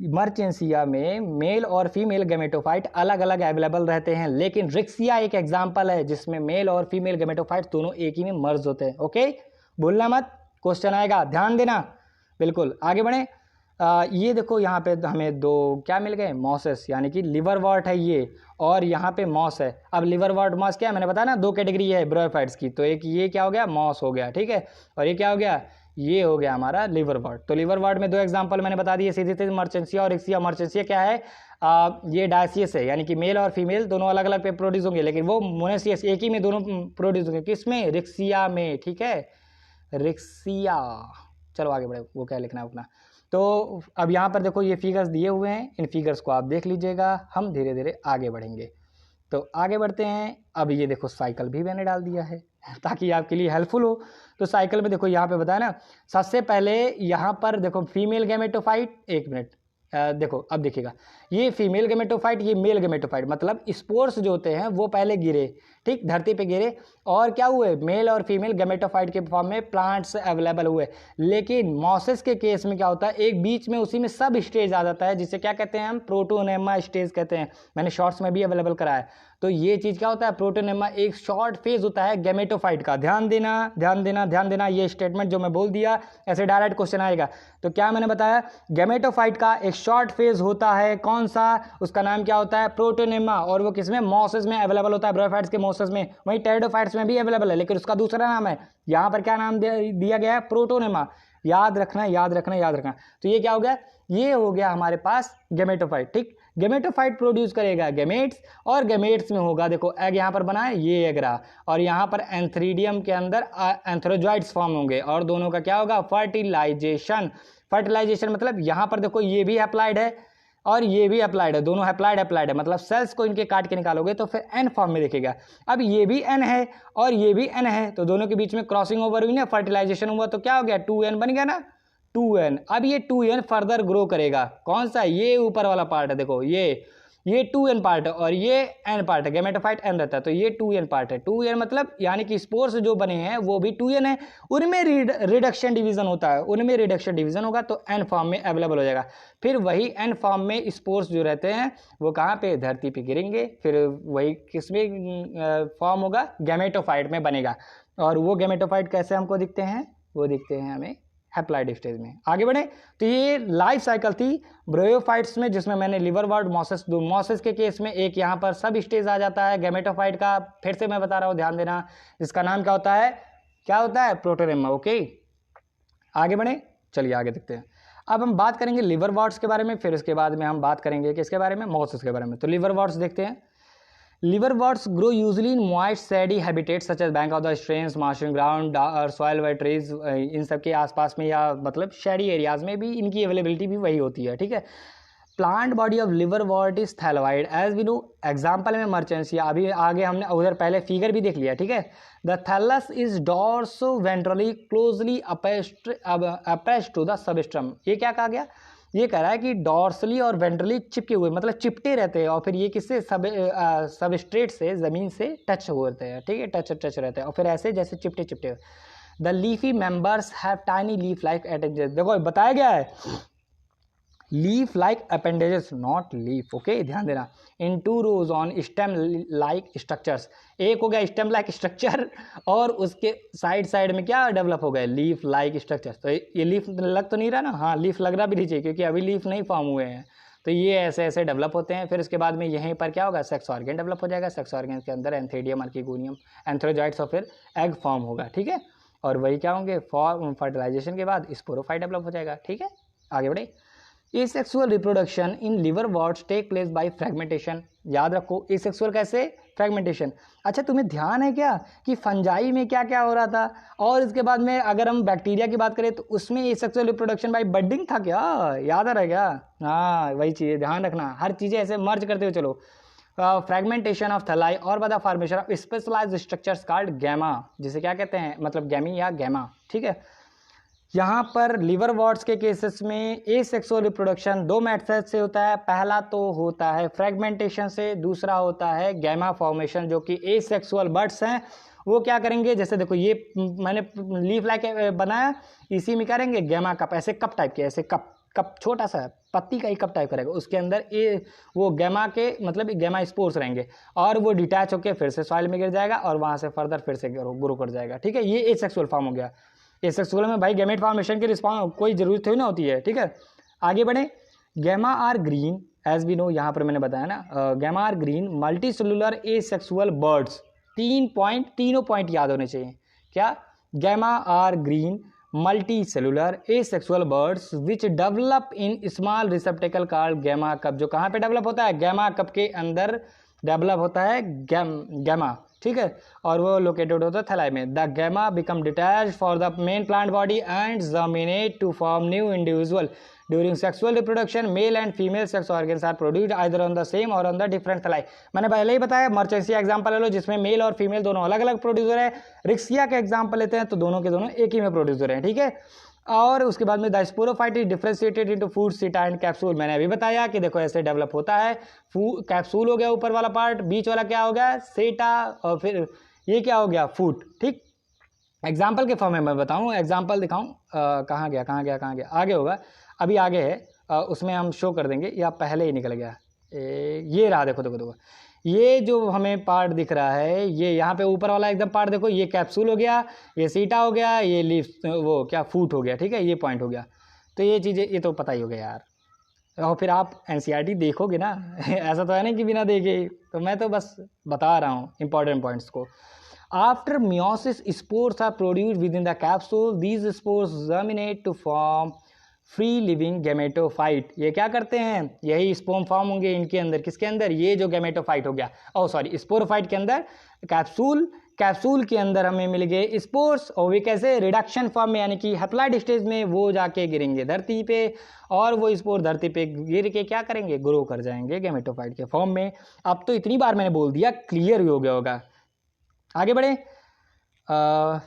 मर्चेंसिया में मेल और फीमेल गैमेटोफाइट अलग अलग अवेलेबल रहते हैं, लेकिन रिक्सिया एक एग्जाम्पल है जिसमें मेल और फीमेल गैमेटोफाइट दोनों एक ही में मर्ज होते हैं। ओके, भूलना मत, क्वेश्चन आएगा, ध्यान देना। बिल्कुल, आगे बढ़े। ये देखो यहाँ पे हमें दो क्या मिल गए, मॉसेस, यानी कि लिवरवॉर्ट है ये, और यहाँ पे मॉस है। अब लिवरवॉर्ट मॉस क्या है, मैंने बताया ना दो कैटेगरी है ब्रायोफाइट्स की, तो एक ये क्या हो गया, मॉस हो गया, ठीक है, और ये क्या हो गया, ये हो गया हमारा लिवरवॉर्ट। तो लिवरवॉर्ट में दो एग्जांपल मैंने बता दिए सीधे सीधे, मर्चेंसिया और रिक्सिया। मर्चेंसिया क्या है, ये डायसियस है, यानी कि मेल और फीमेल दोनों अलग अलग पे प्रोड्यूस होंगे, लेकिन वो मोनेसियस एक ही में दोनों प्रोड्यूस होंगे, किसमें, रिक्सिया में, ठीक है, रिक्सिया। चलो आगे बढ़े, वो क्या लिखना है अपना। तो अब यहाँ पर देखो ये फिगर्स दिए हुए हैं, इन फिगर्स को आप देख लीजिएगा, हम धीरे धीरे आगे बढ़ेंगे। तो आगे बढ़ते हैं। अब ये देखो साइकिल भी मैंने डाल दिया है ताकि आपके लिए हेल्पफुल हो। तो साइकिल में देखो यहाँ पे बताया ना, सबसे पहले यहाँ पर देखो फीमेल गैमेटोफाइट, एक मिनट देखो अब देखिएगा, ये फीमेल गैमेटोफाइट, ये मेल गैमेटोफाइट, मतलब स्पोर्स जो होते हैं वो पहले गिरे, ठीक, धरती पे गिरे, और क्या हुए, मेल और फीमेल गैमेटोफाइट के फॉर्म में प्लांट्स अवेलेबल हुए। लेकिन मॉसेस के केस में क्या होता है, एक बीच में उसी में सब स्टेज आ जाता है, जिसे क्या कहते हैं हम, प्रोटोनेमा स्टेज कहते हैं। मैंने शॉर्ट्स में भी अवेलेबल कराया है। तो ये चीज़ क्या होता है, प्रोटोनेमा एक शॉर्ट फेज होता है गैमेटोफाइट का। ध्यान देना ध्यान देना ध्यान देना, ये स्टेटमेंट जो मैं बोल दिया, ऐसे डायरेक्ट क्वेश्चन आएगा। तो क्या मैंने बताया, गैमेटोफाइट का एक शॉर्ट फेज होता है, कौन सा, उसका नाम क्या होता है, प्रोटोनेमा, और वो किसमें, मॉसेस में अवेलेबल होता है, ब्रायोफाइट्स के मॉसेस में। वहीं टेरिडोफाइट्स में भी अवेलेबल है, लेकिन उसका दूसरा नाम है। यहाँ पर क्या नाम दिया गया है, प्रोटोनेमा। याद रखना याद रखना याद रखना। तो ये क्या हो गया, ये हो गया हमारे पास गैमेटोफाइट, ठीक। गैमेटोफाइट प्रोड्यूस करेगा गैमेट्स, और गैमेट्स में होगा, देखो एग यहाँ पर बना है, ये एग रहा, और यहाँ पर एंथ्रीडियम के अंदर एंथ्रोजॉइड्स फॉर्म होंगे, और दोनों का क्या होगा, फर्टिलाइजेशन। फर्टिलाइजेशन मतलब यहाँ पर देखो ये भी अप्लाइड है और ये भी अप्लाइड है, दोनों अप्लाइड है, मतलब सेल्स को इनके काट के निकालोगे तो फिर एन फॉर्म में दिखेगा। अब ये भी एन है और ये भी एन है, तो दोनों के बीच में क्रॉसिंग ओवर हुई ना, फर्टिलाइजेशन हुआ, तो क्या हो गया, 2n बन गया ना, 2n। अब ये 2n फर्दर ग्रो करेगा, कौन सा, ये ऊपर वाला पार्ट है, देखो ये 2n पार्ट है और ये n पार्ट है, गैमेटोफाइट n रहता है, तो ये 2n पार्ट है। 2n मतलब यानी कि स्पोर्स जो बने हैं वो भी 2n है, उनमें रिडक्शन डिवीजन होता है, उनमें रिडक्शन डिवीजन होगा तो n फॉर्म में अवेलेबल हो जाएगा। फिर वही n फॉर्म में स्पोर्स जो रहते हैं वो कहाँ पे, धरती पे गिरेंगे, फिर वही किसमें फॉर्म होगा, गैमेटोफाइट में बनेगा। और वो गैमेटोफाइट कैसे हमको दिखते हैं, वो दिखते हैं हमें हैप्लाइड स्टेज में। आगे बढ़े, तो ये लाइफ साइकिल थी ब्रायोफाइट्स में, जिसमें मैंने लिवरवॉर्ट, मॉसेस, दो मॉसेस के केस में एक यहाँ पर सब स्टेज आ जाता है गैमेटोफाइट का, फिर से मैं बता रहा हूँ ध्यान देना, इसका नाम क्या होता है, प्रोटोनेमा। ओके, आगे बढ़े, चलिए आगे देखते हैं। अब हम बात करेंगे लिवरवॉर्ट्स के बारे में, फिर इसके बाद में हम बात करेंगे किसके बारे में, मॉसेस के बारे में। तो लिवरवॉर्ट्स देखते हैं। Liverworts grow usually in moist sandy habitats such as bank of the streams, marshy ground और soil wet trees, इन सब के आसपास में, या मतलब शहरी एरियाज में भी इनकी अवेलेबिलिटी भी वही होती है, ठीक है। Plant body of liverwort is thalloid as we know, example में मर्चेंसिया, अभी आगे हमने उधर पहले फिगर भी देख लिया, ठीक है। The thallus is dorso ventrally closely attached to the substratum. ये क्या कहा गया, ये कह रहा है कि डॉर्सली और वेंट्रली चिपके हुए, मतलब चिपटे रहते हैं, और फिर ये किससे, सबस्ट्रेट से, ज़मीन से टच होते हैं, ठीक है, टच रहते हैं, और फिर ऐसे जैसे चिपटे। The leafy members have tiny leaf like appendages. देखो बताया गया है leaf like appendages, not leaf, okay, ध्यान देना। In 2 rows on stem like structures, एक हो गया स्टेम लाइक स्ट्रक्चर और उसके साइड साइड में क्या डेवलप हो गया, लीफ लाइक स्ट्रक्चर्स। तो ये लीफ लग तो नहीं रहा ना, हाँ लीफ लग रहा भी नहीं चाहिए क्योंकि अभी लीफ नहीं फॉर्म हुए हैं। तो ये ऐसे ऐसे डेवलप होते हैं। फिर इसके बाद में यहीं पर क्या होगा, सेक्स ऑर्गन डेवलप हो जाएगा। सेक्स ऑर्गन के अंदर एंथेडियम, आर्किगोनियम, एंथ्रोजॉइट्स और फिर एग फॉर्म होगा, ठीक है। और वही क्या होंगे, फर्टिलाइजेशन के बाद स्पोरोफाइट डेवलप हो जाएगा, ठीक है। आगे बढ़े। Asexual reproduction in liverworts take place by fragmentation, याद रखो एसेक्सुअल कैसे, फ्रेगमेंटेशन। अच्छा तुम्हें ध्यान है क्या कि फंजाई में क्या क्या हो रहा था, और इसके बाद में अगर हम बैक्टीरिया की बात करें तो उसमें एसेक्सुअल रिप्रोडक्शन बाय बडिंग था क्या, याद आ रहा है क्या? हाँ वही चीज़ ध्यान रखना, हर चीज़ें ऐसे मर्ज करते हुए चलो। फ्रेगमेंटेशन ऑफ थलाई और बाद formation of specialised structures called gemmae, जिसे क्या कहते हैं, मतलब गैमी या गैमा, ठीक है। यहाँ पर लिवर वॉर्ड्स के केसेस में एसेक्सुअल रिप्रोडक्शन 2 मेथड से होता है। पहला तो होता है फ्रेगमेंटेशन से, दूसरा होता है गैमा फॉर्मेशन, जो कि एसेक्सुअल बर्ड्स हैं वो क्या करेंगे, जैसे देखो ये मैंने लीफ लाइक बनाया, इसी में करेंगे गैमा कप, ऐसे कप टाइप के, ऐसे कप कप छोटा सा पत्ती का ही कप टाइप करेगा, उसके अंदर वो गैमा के मतलब गैमा स्पोर्स रहेंगे और वो डिटैच होकर फिर से सॉइल में गिर जाएगा और वहाँ से फर्दर फिर से ग्रो कर जाएगा, ठीक है। ये एसेक्सुअल फॉर्म हो गया। एसेक्सुअल में भाई गैमेट फॉर्मेशन की रिस्पॉन्स कोई जरूरत थोड़ी ना होती है, ठीक है। आगे बढ़े। Gemmae are green as we know, यहाँ पर मैंने बताया ना, gemmae are green multi cellular asexual buds, तीनों पॉइंट याद होने चाहिए। क्या, gemmae are green multi cellular asexual buds which develop in small receptacle called gemma cup, जो कहाँ पे डेवलप होता है, गैमा कप के अंदर डेवलप होता है गैमा, ठीक है। और वो लोकेटेड होता है थैलाई में। The gemmae become detach for the main plant body and germinate to form new individual during sexual reproduction. Male and female sex organs are produced either on the same और on the different thalli. मैंने पहले ही बताया, मर्चेंसिया example ले लो जिसमें mail और female दोनों अलग अलग प्रोड्यूसर है। रिक्सिया का एग्जाम्पल लेते हैं तो दोनों के दोनों एक ही में प्रोड्यूसर हैं, ठीक है। और उसके बाद में the sporophyte is differentiated into food, सीटा एंड कैप्सूल। मैंने अभी बताया कि देखो ऐसे डेवलप होता है। कैप्सूल हो गया ऊपर वाला पार्ट, बीच वाला क्या हो गया, सेटा, और फिर ये क्या हो गया, फूड, ठीक। एग्जाम्पल के फॉर्म में मैं बताऊं, एग्जाम्पल दिखाऊं, कहाँ गया, आगे होगा, अभी आगे है, उसमें हम शो कर देंगे, या पहले ही निकल गया, ये रहा, देखो ये जो हमें पार्ट दिख रहा है, ये यहाँ पे ऊपर वाला एकदम पार्ट देखो, ये कैप्सूल हो गया, ये सीटा हो गया, ये लीफ वो क्या फूट हो गया, ठीक है, ये पॉइंट हो गया। तो ये चीज़ें ये तो पता ही हो गया यार, और फिर आप एनसीईआरटी देखोगे ना ऐसा तो है नहीं कि बिना देखे, तो मैं तो बस बता रहा हूँ इंपॉर्टेंट पॉइंट्स को। After meiosis spores are produced within the capsule, these spores germinate to form free living gametophyte. ये क्या करते हैं, यही स्पोर्म फॉर्म होंगे इनके अंदर, किसके अंदर, ये जो गैमेटोफाइट हो गया, स्पोरोफाइट के अंदर, कैप्सूल के अंदर हमें मिल गए स्पोर्स, और वे कैसे, रिडक्शन फॉर्म में, यानी कि हैप्लॉइड स्टेज में वो जाके गिरेंगे धरती पे, और वो स्पोर धरती पे गिर के क्या करेंगे, ग्रो कर जाएंगे गैमेटोफाइट के फॉर्म में। अब तो इतनी बार मैंने बोल दिया, क्लियर हो गया होगा। आगे बढ़े।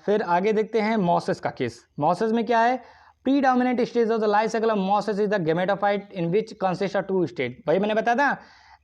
फिर आगे देखते हैं मॉसेस का केस। मॉसेस में क्या है, predominant stage of the life cycle of mosses is the gametophyte in which consist of 2 stage. भाई मैंने बताया था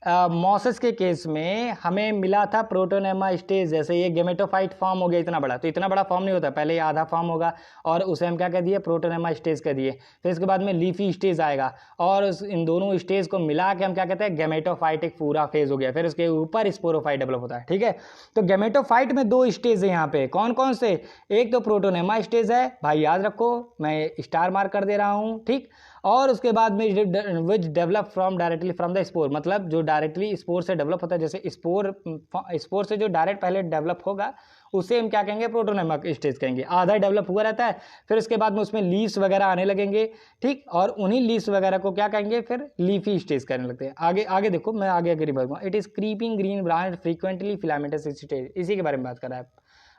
मॉसेस के केस में हमें मिला था प्रोटोनेमा स्टेज, जैसे ये गैमेटोफाइट फॉर्म हो गया इतना बड़ा, तो इतना बड़ा फॉर्म नहीं होता, पहले ये आधा फॉर्म होगा और उसे हम क्या कह दिए, प्रोटोनेमा स्टेज कह दिए। फिर इसके बाद में लीफी स्टेज आएगा और इन दोनों स्टेज को मिला के हम क्या कहते हैं, गैमेटोफाइट एक पूरा फेज हो गया। फिर उसके ऊपर स्पोरोफाइट डेवलप होता है, ठीक है। तो गैमेटोफाइट में 2 स्टेज है यहाँ पे, कौन कौन से, एक तो प्रोटोनेमा स्टेज है, भाई याद रखो, मैं स्टार मार्क कर दे रहा हूँ, ठीक। और उसके बाद में which develop from directly from the spore, मतलब जो डायरेक्टली स्पोर से डेवलप होता है, जैसे स्पोर से जो डायरेक्ट पहले डेवलप होगा उसे हम क्या कहेंगे, प्रोटोनेमा स्टेज कहेंगे, आधा डेवलप हुआ रहता है। फिर उसके बाद में उसमें लीव्स वगैरह आने लगेंगे, ठीक, और उन्हीं लीव्स वगैरह को क्या कहेंगे, फिर लीफी स्टेज करने लगते हैं। आगे देखो, मैं आगे बढ़ूंगा। It is creeping green branch frequently filamentous stage, इसी के बारे में बात कर रहा है,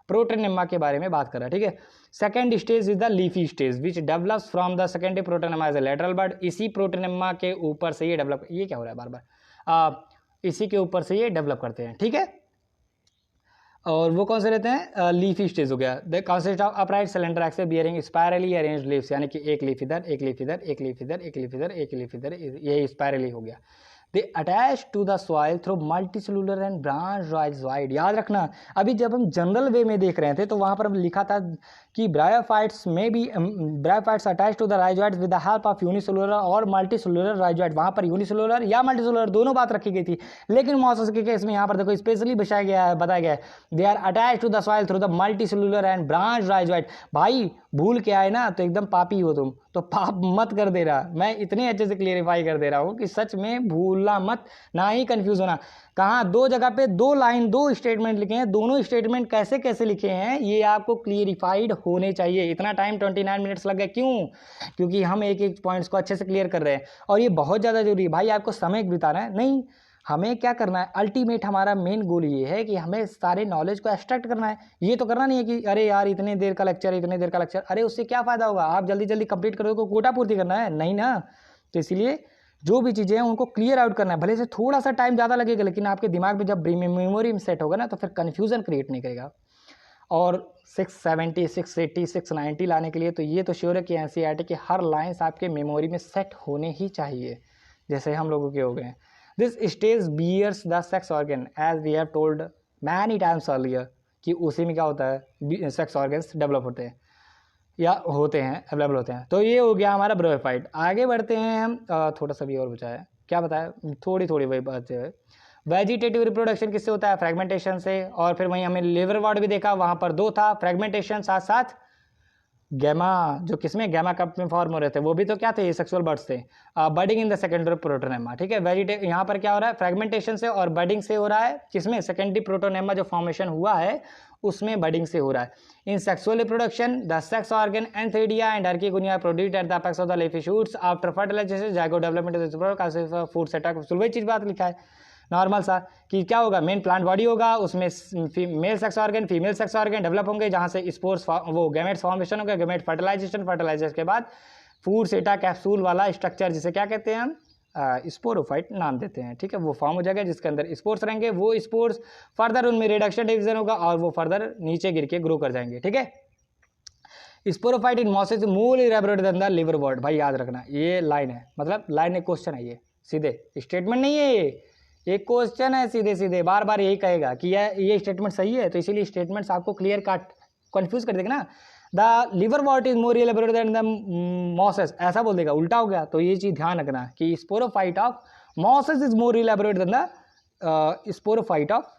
प्रोटोनेमा के बारे में बात कर रहा है, ठीक है। Second stage is the leafy stage which develops from the secondary protonema as a lateral bud. इसी प्रोटोनेमा के ऊपर से ये डेवलप, ये क्या हो रहा है बार बार, इसी के ऊपर से ये डेवलप करते हैं, ठीक है। और वो कौन से रहते हैं, लीफी स्टेज हो गया। The consist of upright slender axes bearing spirally arranged leaves, यानी कि एक लीफ इधर, एक लीफ इधर, एक लीफ इधर, एक लीफ इधर, एक लीफ इधर, ये स्पायरली हो गया। They attach to the soil through multicellular and branch rhizoid. याद रखना, अभी जब हम जनरल वे में देख रहे थे तो वहाँ पर लिखा था कि ब्रायोफाइट्स में भी bryophytes attach to the rhizoids with the help of unicellular और मल्टीसेलुलर राइजोइड। वहाँ पर यूनिसेलुलर या मल्टीसेलुलर दोनों बात रखी गई थी, लेकिन मॉसेस के केस में यहाँ पर देखो स्पेशली बताया गया है they are attach to the soil through the multicellular and branch rhizoid. भाई भूल के आए ना तो एकदम पापी हो तुम, तो पाप मत कर दे रहा, मैं इतने अच्छे से क्लियरिफाई कर दे रहा हूँ कि सच में भूलना मत, ना ही कंफ्यूज होना। कहाँ दो जगह पे दो लाइन दो स्टेटमेंट लिखे हैं, दोनों स्टेटमेंट कैसे कैसे लिखे हैं ये आपको क्लियरिफाइड होने चाहिए। इतना टाइम 29 मिनट्स लग गए क्यों? क्योंकि हम एक एक पॉइंट्स को अच्छे से क्लियर कर रहे हैं और ये बहुत ज़्यादा जरूरी है। भाई आपको समय बिताना है नहीं, हमें क्या करना है, अल्टीमेट हमारा मेन गोल ये है कि हमें सारे नॉलेज को एक्सट्रैक्ट करना है। ये तो करना नहीं है कि अरे यार इतने देर का लेक्चर इतने देर का लेक्चर, अरे उससे क्या फ़ायदा होगा, आप जल्दी जल्दी कंप्लीट करोगे को कोटा पूर्ति करना है नहीं ना। तो इसलिए जो भी चीज़ें हैं उनको क्लियर आउट करना है, भले से थोड़ा सा टाइम ज़्यादा लगेगा लेकिन आपके दिमाग में जब मेमोरी में सेट होगा ना तो फिर कन्फ्यूज़न क्रिएट नहीं करेगा। और 670 680 690 लाने के लिए तो ये तो श्योर है कि एनसीईआरटी की हर लाइन्स आपके मेमोरी में सेट होने ही चाहिए, जैसे हम लोगों के हो गए। This stage bears the sex organ as we have told many times earlier, कि उसी में क्या होता है सेक्स ऑर्गन्स डेवलप होते हैं या होते हैं अवेलेबल होते हैं। तो ये हो गया हमारा ब्रोफाइट। आगे बढ़ते हैं हम, थोड़ा सा भी और बचा है, क्या बताया, थोड़ी थोड़ी वही बात है। वेजिटेटिव रिप्रोडक्शन किससे होता है, फ्रेगमेंटेशन से। और फिर वहीं हमने लिवर वॉर्ड भी देखा, वहाँ पर दो था, फ्रेगमेंटेशन साथ साथ गैमा, जो किसमें गैमा कप में फॉर्म हो रहे थे वो भी तो क्या थे, सेक्सुअल बर्ड्स थे। Budding in the secondary protonema, ठीक है। वेजिटे यहाँ पर क्या हो रहा है, फ्रेगमेंटेशन से और बडिंग से हो रहा है, किसमें, सेकेंडरी प्रोटोनेमा जो फॉर्मेशन हुआ है उसमें बडिंग से हो रहा है। In sexual reproduction the sex organ antheridia and archegonia produced at the apex of the leafy shoots after fertilization zygote development of food setup. वही चीज बात लिखा है नॉर्मल सा कि क्या होगा, मेन प्लांट बॉडी होगा, उसमें mail sex organ female sex organ develop होंगे, जहाँ से स्पोर्स वो गैमेट्स फॉर्मेशन होगा, गैमेट फर्टिलाइजेशन के बाद फूड सेटा कैप्सूल वाला स्ट्रक्चर जिसे क्या कहते हैं हम, स्पोरोफाइट नाम देते हैं, ठीक है। वो फॉर्म हो जाएगा जिसके अंदर स्पोर्स रहेंगे, वो स्पोर्स फर्दर उनमें रिडक्शन डिवीजन होगा और वो फर्दर नीचे गिर के ग्रो कर जाएंगे, ठीक है। Sporophyte in mosses more elaborate than the liverwort. भाई याद रखना ये लाइन है, मतलब लाइन एक क्वेश्चन है, ये सीधे स्टेटमेंट नहीं है, ये एक क्वेश्चन है, सीधे सीधे बार बार यही कहेगा कि ये स्टेटमेंट सही है, तो इसीलिए स्टेटमेंट्स आपको क्लियर कट कंफ्यूज कर देगा ना। The liverwort is more elaborate than the mosses, ऐसा बोल देगा, उल्टा हो गया। तो ये चीज़ ध्यान रखना कि sporophyte of mosses is more elaborate than the sporophyte of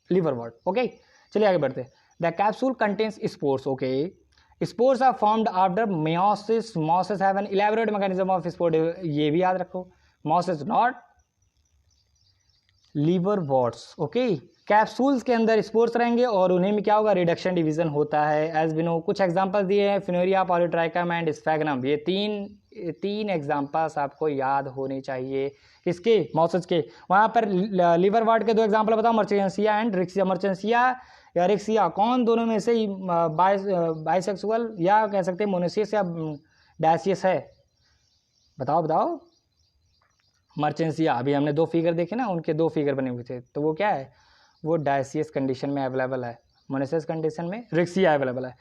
liverwort. Okay, चलिए आगे बढ़ते हैं। The capsule contains spores. Okay, spores are formed after meiosis, mosses have an elaborate mechanism of spore, ये भी याद रखो, mosses not liverworts. Okay, capsules के अंदर स्पोर्स रहेंगे और उन्हें में क्या होगा, रिडक्शन डिवीजन होता है। एज वी नो, कुछ एग्जांपल्स दिए हैं, फिनोरिया, पॉलीट्राइकम एंड स्फैग्नम। ये तीन एग्जांपल्स आपको याद होने चाहिए, किसके, मॉसेस के। वहाँ पर लीवर वॉट के दो एग्जांपल बताओ, मर्चेंसिया एंड रिक्सिया। मर्चेंसिया या रिक्सिया कौन दोनों में से बाइसेक्सुअल या कह सकते हैं मोनोसियस या डायसियस है, बताओ बताओ। मर्चेंसिया, अभी हमने दो फिगर देखे ना, उनके दो फिगर बने हुए थे, तो वो क्या है, वो डायसियस कंडीशन में अवेलेबल है, मोनोसियस कंडीशन में रिक्सिया अवेलेबल है।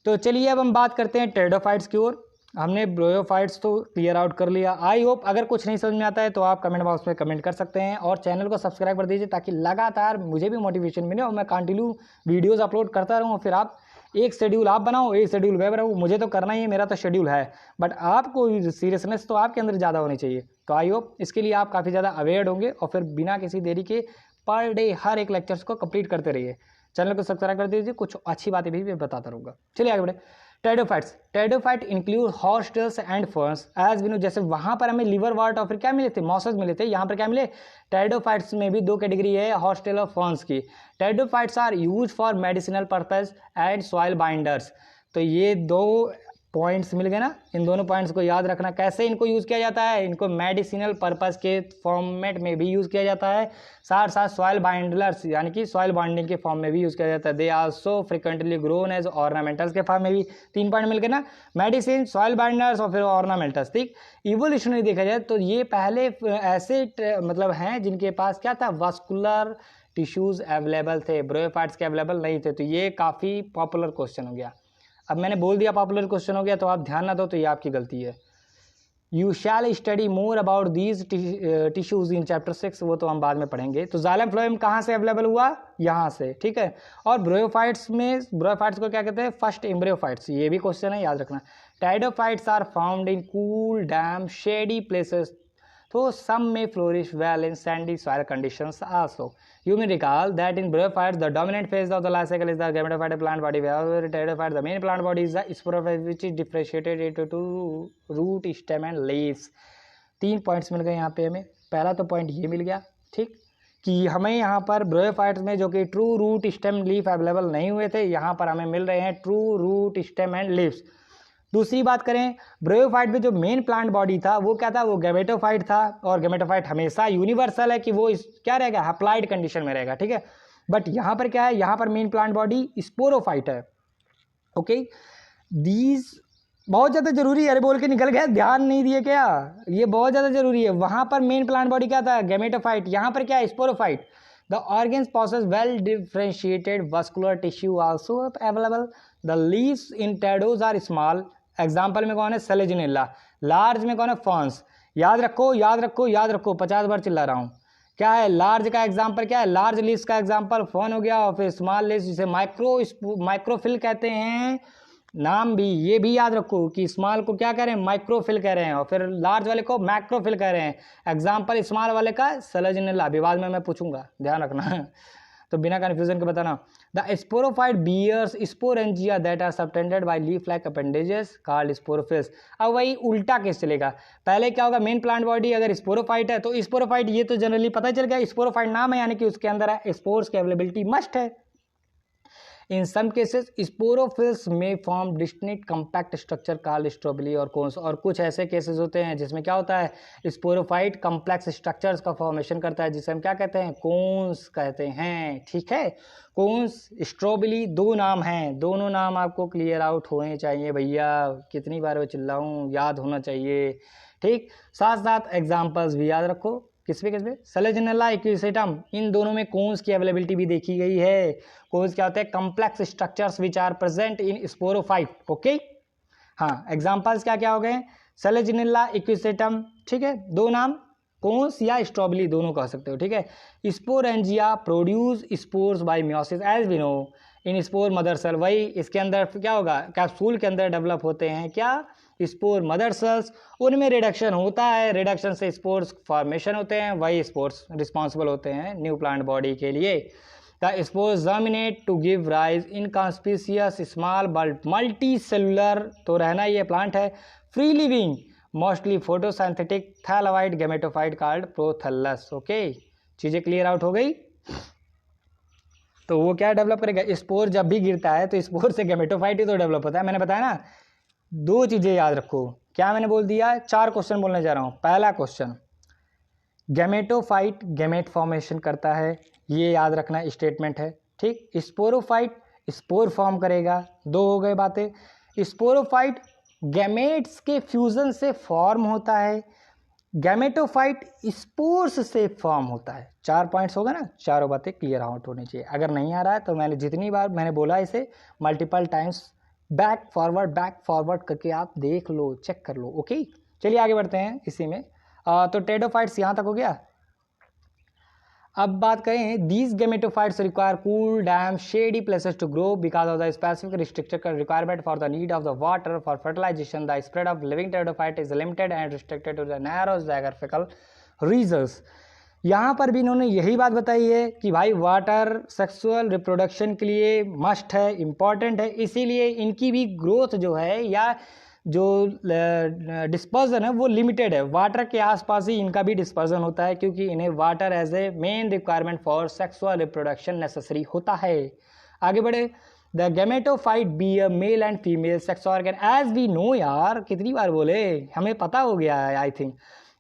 तो चलिए अब हम बात करते हैं टेरिडोफाइट्स की ओर। हमने ब्रोयोफाइट्स तो क्लियर आउट कर लिया। आई होप अगर कुछ नहीं समझ में आता है तो आप कमेंट बॉक्स में कमेंट कर सकते हैं और चैनल को सब्सक्राइब कर दीजिए ताकि लगातार मुझे भी मोटिवेशन मिले और मैं कंटिन्यू वीडियोज़ अपलोड करता रहूँ। फिर आप एक शेड्यूल आप बनाओ, एक शेड्यूल मैं बनाऊँ, मुझे तो करना ही है, मेरा तो शेड्यूल है, बट आपको सीरियसनेस तो आपके अंदर ज़्यादा होनी चाहिए। तो आई होप इसके लिए आप काफ़ी ज़्यादा अवेयर होंगे और फिर बिना किसी देरी के पर डे हर एक लेक्चर्स को कंप्लीट करते रहिए। चैनल को सब्सक्राइब कर दीजिए, कुछ अच्छी बातें भी मैं बताता रहूँगा। चलिए आगे बढ़े। Pteridophytes, pteridophyte include horsetails and ferns. As we know, जैसे वहाँ पर हमें लिवर वॉट और फिर क्या मिले थे, मॉसेस मिले थे, यहाँ पर क्या मिले, टेरिडोफाइट्स में भी दो कैटेगरी है हॉर्स्टेल और फर्न्स की। Pteridophytes are use for medicinal purpose and soil binders. तो ये दो पॉइंट्स मिल गए ना, इन दोनों पॉइंट्स को याद रखना। कैसे इनको यूज़ किया जाता है, इनको मेडिसिनल पर्पस के फॉर्मेट में भी यूज़ किया जाता है, साथ साथ सॉइल बाइंडर्स यानी कि सॉइल बॉन्डिंग के फॉर्म में भी यूज़ किया जाता है। They also frequently grown as ornamentals के फॉर्म में भी। 3 पॉइंट मिल गए ना, मेडिसिन, सॉइल बाइंडर्स और फिर ऑर्नामेंटल्स। ठीक, इवोल्यूशनरी देखा जाए तो ये पहले ऐसे मतलब हैं जिनके पास क्या था, वास्कुलर टिश्यूज़ अवेलेबल थे, ब्रोयोफाइट्स के अवेलेबल नहीं थे। तो ये काफ़ी पॉपुलर क्वेश्चन हो गया। अब मैंने बोल दिया पॉपुलर क्वेश्चन हो गया, तो आप ध्यान ना दो तो ये आपकी गलती है। You shall study more about these tissues in chapter 6, वो तो हम बाद में पढ़ेंगे। तो जाइलम फ्लोएम कहाँ से अवेलेबल हुआ, यहाँ से, ठीक है। और ब्रोयोफाइट्स में, ब्रोयोफाइट्स को क्या कहते हैं, फर्स्ट एम्ब्रियोफाइट्स, ये भी क्वेश्चन है, याद रखना। Pteridophytes are found in cool damp shady places, तो some may flourish well in sandy soil conditions also. You may recall that in bryophytes, the dominant phase of the life cycle is the gametophyte plant body, whereas in pteridophytes, the main plant body is the sporophyte, which is differentiated into two root, stem and leaves. 3 points मिल गए यहाँ पे हमें। पहला तो point ये मिल गया, ठीक, कि हमें यहाँ पर ब्रोयोफाइट्स में जो कि true root stem leaf available नहीं हुए थे, यहाँ पर हमें मिल रहे हैं true root stem and leaves. दूसरी बात करें, ब्रोयोफाइट में जो मेन प्लांट बॉडी था वो क्या था, वो गैमेटोफाइट था। और गैमेटोफाइट हमेशा यूनिवर्सल है कि वो क्या रहेगा, हैप्लॉइड कंडीशन में रहेगा, ठीक है। बट यहाँ पर क्या है, यहाँ पर मेन प्लांट बॉडी स्पोरोफाइट है। ओके, दीज बहुत ज़्यादा जरूरी है, अरे बोल के निकल गया, ध्यान नहीं दिए क्या, ये बहुत ज़्यादा जरूरी है। वहाँ पर मेन प्लांट बॉडी क्या था, गैमेटोफाइट, यहाँ पर क्या है, sporophyte. The organs possess well differentiated vascular tissue also available. The leaves in pterodos are small. Example में कौन है, सेलेजिनेला। लार्ज में कौन है, फॉन्स। याद रखो याद रखो याद रखो, 50 बार चिल्ला रहा हूँ। क्या है लार्ज का एग्जाम्पल, क्या है लार्ज लीव्स का एग्जाम्पल फॉन हो गया, और फिर स्मॉल लीव्स जिसे माइक्रोफिल कहते हैं, नाम भी ये भी याद रखो कि स्मॉल को क्या कह रहे हैं, माइक्रोफिल कह रहे हैं, और फिर लार्ज वाले को मैक्रोफिल कह रहे हैं। एग्जाम्पल स्मॉल वाले का सेलेजिनेला, विवाद में मैं पूछूंगा, ध्यान रखना तो बिना कन्फ्यूजन के बताना। The sporophyte bears sporangia that are subtended by leaf like appendages called sporophylls. अब वही उल्टा केस चलेगा, पहले क्या होगा, मेन प्लांट बॉडी अगर स्पोरोफाइट है तो स्पोरोफाइट, ये तो जनरली पता चल गया, स्पोरोफाइट नाम है यानी कि उसके अंदर है, स्पोर्स की अवेलेबिलिटी मस्ट है। In some cases, स्पोरोफिल्स में form distinct compact structure called strobili और कोन्स। और कुछ ऐसे केसेस होते हैं जिसमें क्या होता है, स्पोरोफाइट कम्प्लेक्स स्ट्रक्चर्स का फॉर्मेशन करता है, जिसे हम क्या कहते हैं, कोन्स कहते हैं, ठीक है। कोन्स, स्ट्रोबिली, दो नाम हैं, दोनों नाम आपको क्लियर आउट होने चाहिए भैया, कितनी बार मैं चिल्लाऊं, याद होना चाहिए, ठीक। साथ साथ एग्जाम्पल्स भी याद रखो, किस पे, सेलेजिनेला, इक्विसेटम, इन दोनों में कोन्स की अवेलेबिलिटी भी देखी गई है। कोन्स क्या होते हैं, complex structures which are present in sporophyte. Okay, हाँ, एग्जांपल्स क्या क्या हो गए, सेलेजिनेला, इक्विसेटम, ठीक है, दो नाम, कोन्स या स्ट्रॉबेरी दोनों कह सकते हो, ठीक है। Sporangia produce spores by meiosis as we know in spore mother cell, वही इसके अंदर क्या होगा, कैप्सूल के अंदर डेवलप होते हैं क्या, स्पोर मदर सेल्स, उनमें रिडक्शन होता है, रिडक्शन से स्पोर्स फॉर्मेशन होते हैं, वही स्पोर्स रिस्पॉन्सिबल होते हैं न्यू प्लांट बॉडी के लिए। The spores germinate to give rise inconspicuous small bulb multicellular, तो रहना ये प्लांट है, free living mostly photosynthetic thalloid gametophyte called prothallus. Okay, चीजें क्लियर आउट हो गई। तो वो क्या डेवलप करेगा, स्पोर जब भी गिरता है तो स्पोर से गैमेटोफाइट ही तो डेवलप होता है, मैंने बताया ना। दो चीजें याद रखो, क्या मैंने बोल दिया, 4 क्वेश्चन बोलने जा रहा हूं। पहला क्वेश्चन, गैमेटोफाइट गैमेट फॉर्मेशन करता है, ये याद रखना स्टेटमेंट है, ठीक। स्पोरोफाइट स्पोर फॉर्म करेगा, दो हो गए बातें। स्पोरोफाइट गैमेट्स के फ्यूजन से फॉर्म होता है, गैमेटोफाइट स्पोर्स से फॉर्म होता है। 4 पॉइंट्स होगा ना, चारों बातें क्लियर आउट होनी चाहिए। अगर नहीं आ रहा है तो मैंने जितनी बार मैंने बोला इसे मल्टीपल टाइम्स बैक फॉरवर्ड करके आप देख लो, चेक कर लो। ओके, चलिए आगे बढ़ते हैं इसी में। तो टेडोफाइट्स यहाँ तक हो गया। अब बात करें, these gametophytes require cool damp shady places to grow because of the specific restricted requirement for the need of the water for fertilisation. The spread of living pteridophyte is limited and restricted to the narrow geographical regions. यहाँ पर भी इन्होंने यही बात बताई है कि भाई वाटर सेक्सुअल रिप्रोडक्शन के लिए मस्ट है, इम्पॉर्टेंट है, इसीलिए इनकी भी ग्रोथ जो है या जो डिस्पर्जन है वो लिमिटेड है, वाटर के आसपास ही इनका भी डिस्पर्जन होता है, क्योंकि इन्हें water as a main requirement for sexual reproduction necessary होता है। आगे बढ़े, the gametophyte be a male and female sex organ as we know, यार कितनी बार बोले, हमें पता हो गया है आई थिंक,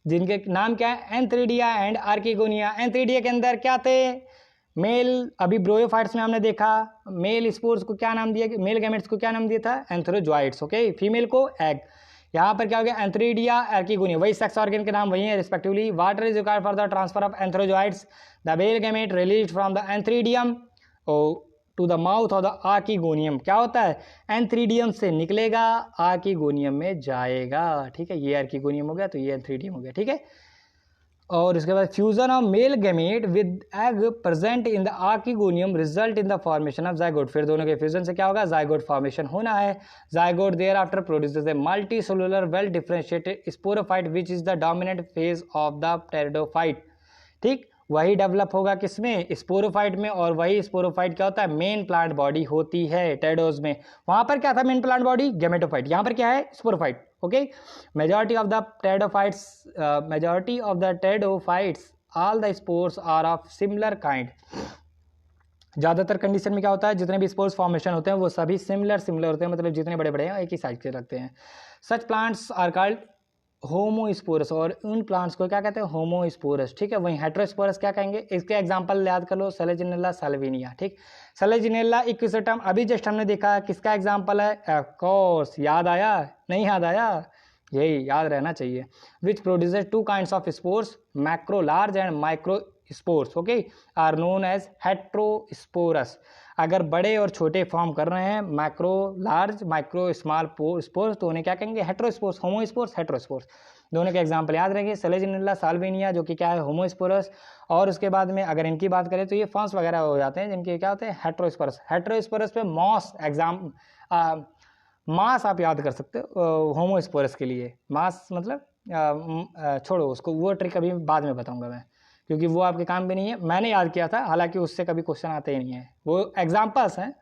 जिनके नाम क्या है, एंथ्रेडिया एंड आर्किगोनिया। एंथ्रेडिया के अंदर क्या थे, मेल, अभी ब्रोयोफाइट्स में हमने देखा मेल स्पोर्स को क्या नाम दिया, मेल गैमेट्स को क्या नाम दिया था, एंथ्रोजॉइड्स। ओके, फीमेल को एग। यहाँ पर क्या हो गया, एंथ्रेडिया, आर्किगोनिया, वही सेक्स ऑर्गन के नाम वही है respectively. Water is required for the transfer of antherozoids. The male gamete released from the antheridium to the mouth of the archegonium, क्या होता है, एंथ्रीडियम से निकलेगा, आर्किगोनियम में जाएगा, ठीक है, ये आर्किगोनियम हो गया तो ये एंथ्रीडियम हो गया, ठीक है। और इसके बाद fusion of male gamete with egg present in the archegonium result in the formation of zygote, फिर दोनों के फ्यूजन से क्या होगा, जाइगोट फॉर्मेशन होना है। Zygote thereafter produces a multi cellular well differentiated sporophyte which is the dominant phase of the pteridophyte, ठीक, वही डेवलप होगा किसमें, स्पोरोफाइट में, और वही स्पोरोफाइट क्या होता है, मेन प्लांट बॉडी होती है टेरिडोज में। वहां पर क्या था मेन प्लांट बॉडी, गैमेटोफाइट, यहाँ पर क्या है, sporophyte, okay. Majority of the pteridophytes all the spores are of similar kind, ज़्यादातर कंडीशन में क्या होता है, जितने भी स्पोर्स फॉर्मेशन होते हैं वो सभी सिमिलर होते हैं, मतलब जितने बड़े बड़े हैं एक ही साइज के रखते हैं। Such plants are called homosporous, और उन प्लांट्स को क्या कहते हैं, होमोस्पोरस, ठीक है। वहीं हेट्रोस्पोरस क्या कहेंगे, इसके एग्जांपल याद कर लो, सेलेजिनेला साल्विनिया, ठीक। सेलेजिनेला इक्विसेटम अभी जस्ट हमने देखा, किसका एग्जांपल है, ऑफ कोर्स, याद आया, नहीं याद आया, यही याद रहना चाहिए। Which produces two kinds of spores, macro large and micro spores, okay, are known as heterosporous. अगर बड़े और छोटे फॉर्म कर रहे हैं, macro large, micro small spores, तो उन्हें क्या कहेंगे, हेट्रोस्पोर्स, होमोस्पोर्स, हेट्रोस्पोर्स। दोनों के एग्जांपल याद रखेंगे, सेलेजिनेला साल्विनिया जो कि क्या है, होमोस्पोरस, और उसके बाद में अगर इनकी बात करें तो ये फॉर्म्स वगैरह हो जाते हैं जिनके क्या होते हैं, हेट्रोस्पोरस। हेट्रोस्पोरस पे मॉस मास आप याद कर सकते हो होमोस्पोरस के लिए, मास मतलब छोड़ो उसको, वो ट्रिक अभी बाद में बताऊंगा मैं, क्योंकि वो आपके काम भी नहीं है, मैंने याद किया था, हालांकि उससे कभी क्वेश्चन आते ही नहीं है, वो एग्जांपल्स हैं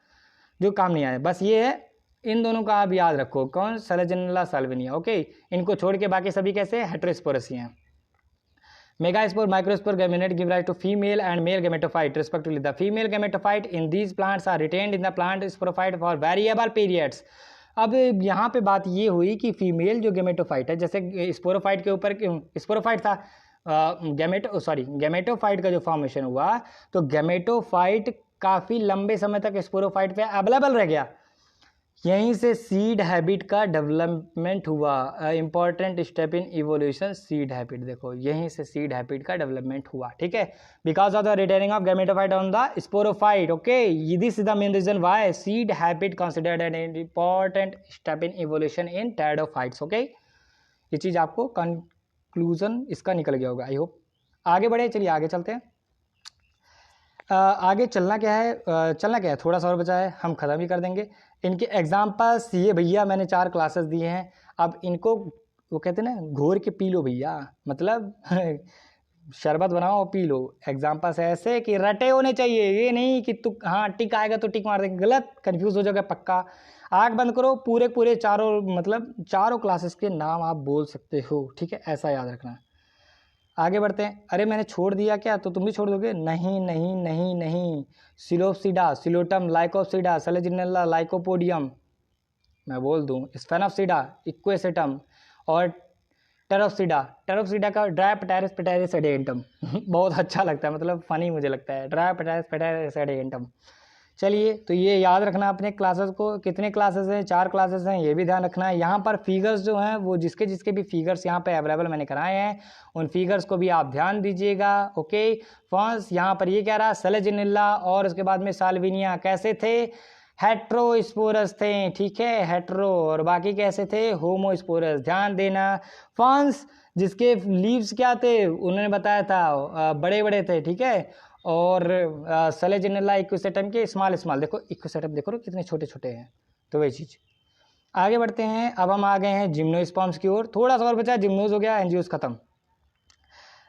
जो काम नहीं आए, बस ये है, इन दोनों का आप याद रखो, कौन, सेलेजिनेला साल्विनिया, ओके। इनको छोड़ के बाकी सभी कैसे, हेट्रोस्पोरस ही हैं। Megaspore, microspore, gamete give rise to female and male gametophyte respectively. The female gametophyte in these plants are retained in the plant sporophyte for variable periods. अब यहाँ पे बात ये हुई कि फीमेल जो गैमेटोफाइट है, जैसे स्पोरोफाइट के ऊपर स्पोरोफाइट था, गैमेटोफाइट का जो फॉर्मेशन हुआ, तो गैमेटोफाइट काफ़ी लंबे समय तक स्पोरोफाइट पे अवेलेबल रह गया, यहीं से सीड हैबिट का डेवलपमेंट हुआ। Important step in evolution, seed habit, देखो यहीं से सीड हैबिट का डेवलपमेंट हुआ, ठीक है, because of the retaining of gametophyte on the sporophyte, okay. This is the main reason why seed habit considered an important step in evolution in pteridophytes, okay. ये चीज़ आपको कंक्लूजन इसका निकल गया होगा, आई होप। आगे बढ़े, चलिए आगे चलते हैं। आगे चलना क्या है, थोड़ा सा और बचा है, हम ख़त्म भी कर देंगे। इनके एग्जाम्पल्स ये भैया मैंने 4 क्लासेस दिए हैं, अब इनको वो कहते हैं ना, घोर के पी लो भैया, मतलब शरबत बनाओ और पी लो। एग्जाम्पल्स ऐसे कि रटे होने चाहिए, ये नहीं कि तू हाँ टिक आएगा तो टिक मार देंगे, गलत, कन्फ्यूज़ हो जाएगा पक्का। आँख बंद करो, पूरे चारों क्लासेस के नाम आप बोल सकते हो, ठीक है, ऐसा याद रखना। आगे बढ़ते हैं। अरे मैंने छोड़ दिया क्या, तो तुम भी छोड़ दोगे, नहीं नहीं नहीं नहीं। Psilopsida, Psilotum, Lycopsida, Selaginella, lycopodium, मैं बोल दूं, स्फेनोप्सिडा, इक्वेसेटम, और टेरोप्सिडा का ड्रायोप्टेरिस पेटेरिस एडेंटम बहुत अच्छा लगता है, मतलब फनी मुझे लगता है, ड्रायोप्टेरिस पेटेरिस एडेंटम। चलिए, तो ये याद रखना अपने क्लासेस को, कितने क्लासेस हैं, 4 क्लासेस हैं, ये भी ध्यान रखना है। यहाँ पर फिगर्स जो हैं वो जिसके भी फिगर्स यहाँ पे अवेलेबल मैंने कराए हैं, उन फिगर्स को भी आप ध्यान दीजिएगा, ओके। फर्स्ट यहाँ पर ये कह रहा है सेलेजिनेला और उसके बाद में साल्विनिया कैसे थे, हेट्रोस्पोरस थे, ठीक है, हेट्रो, और बाकी कैसे थे, होमोस्पोरस, ध्यान देना। फॉन्स जिसके लीव्स क्या थे उन्होंने बताया था, बड़े बड़े थे, ठीक है, और सेलेजिनेला इक्विसेटम के स्मॉल, देखो इक्विसेटम देखो कितने छोटे छोटे हैं, तो वही चीज़। आगे बढ़ते हैं, अब हम आ गए हैं जिम्नोस्पर्म्स की ओर, थोड़ा सा और बचा, जिम्नोज हो गया, एंजियोज खत्म।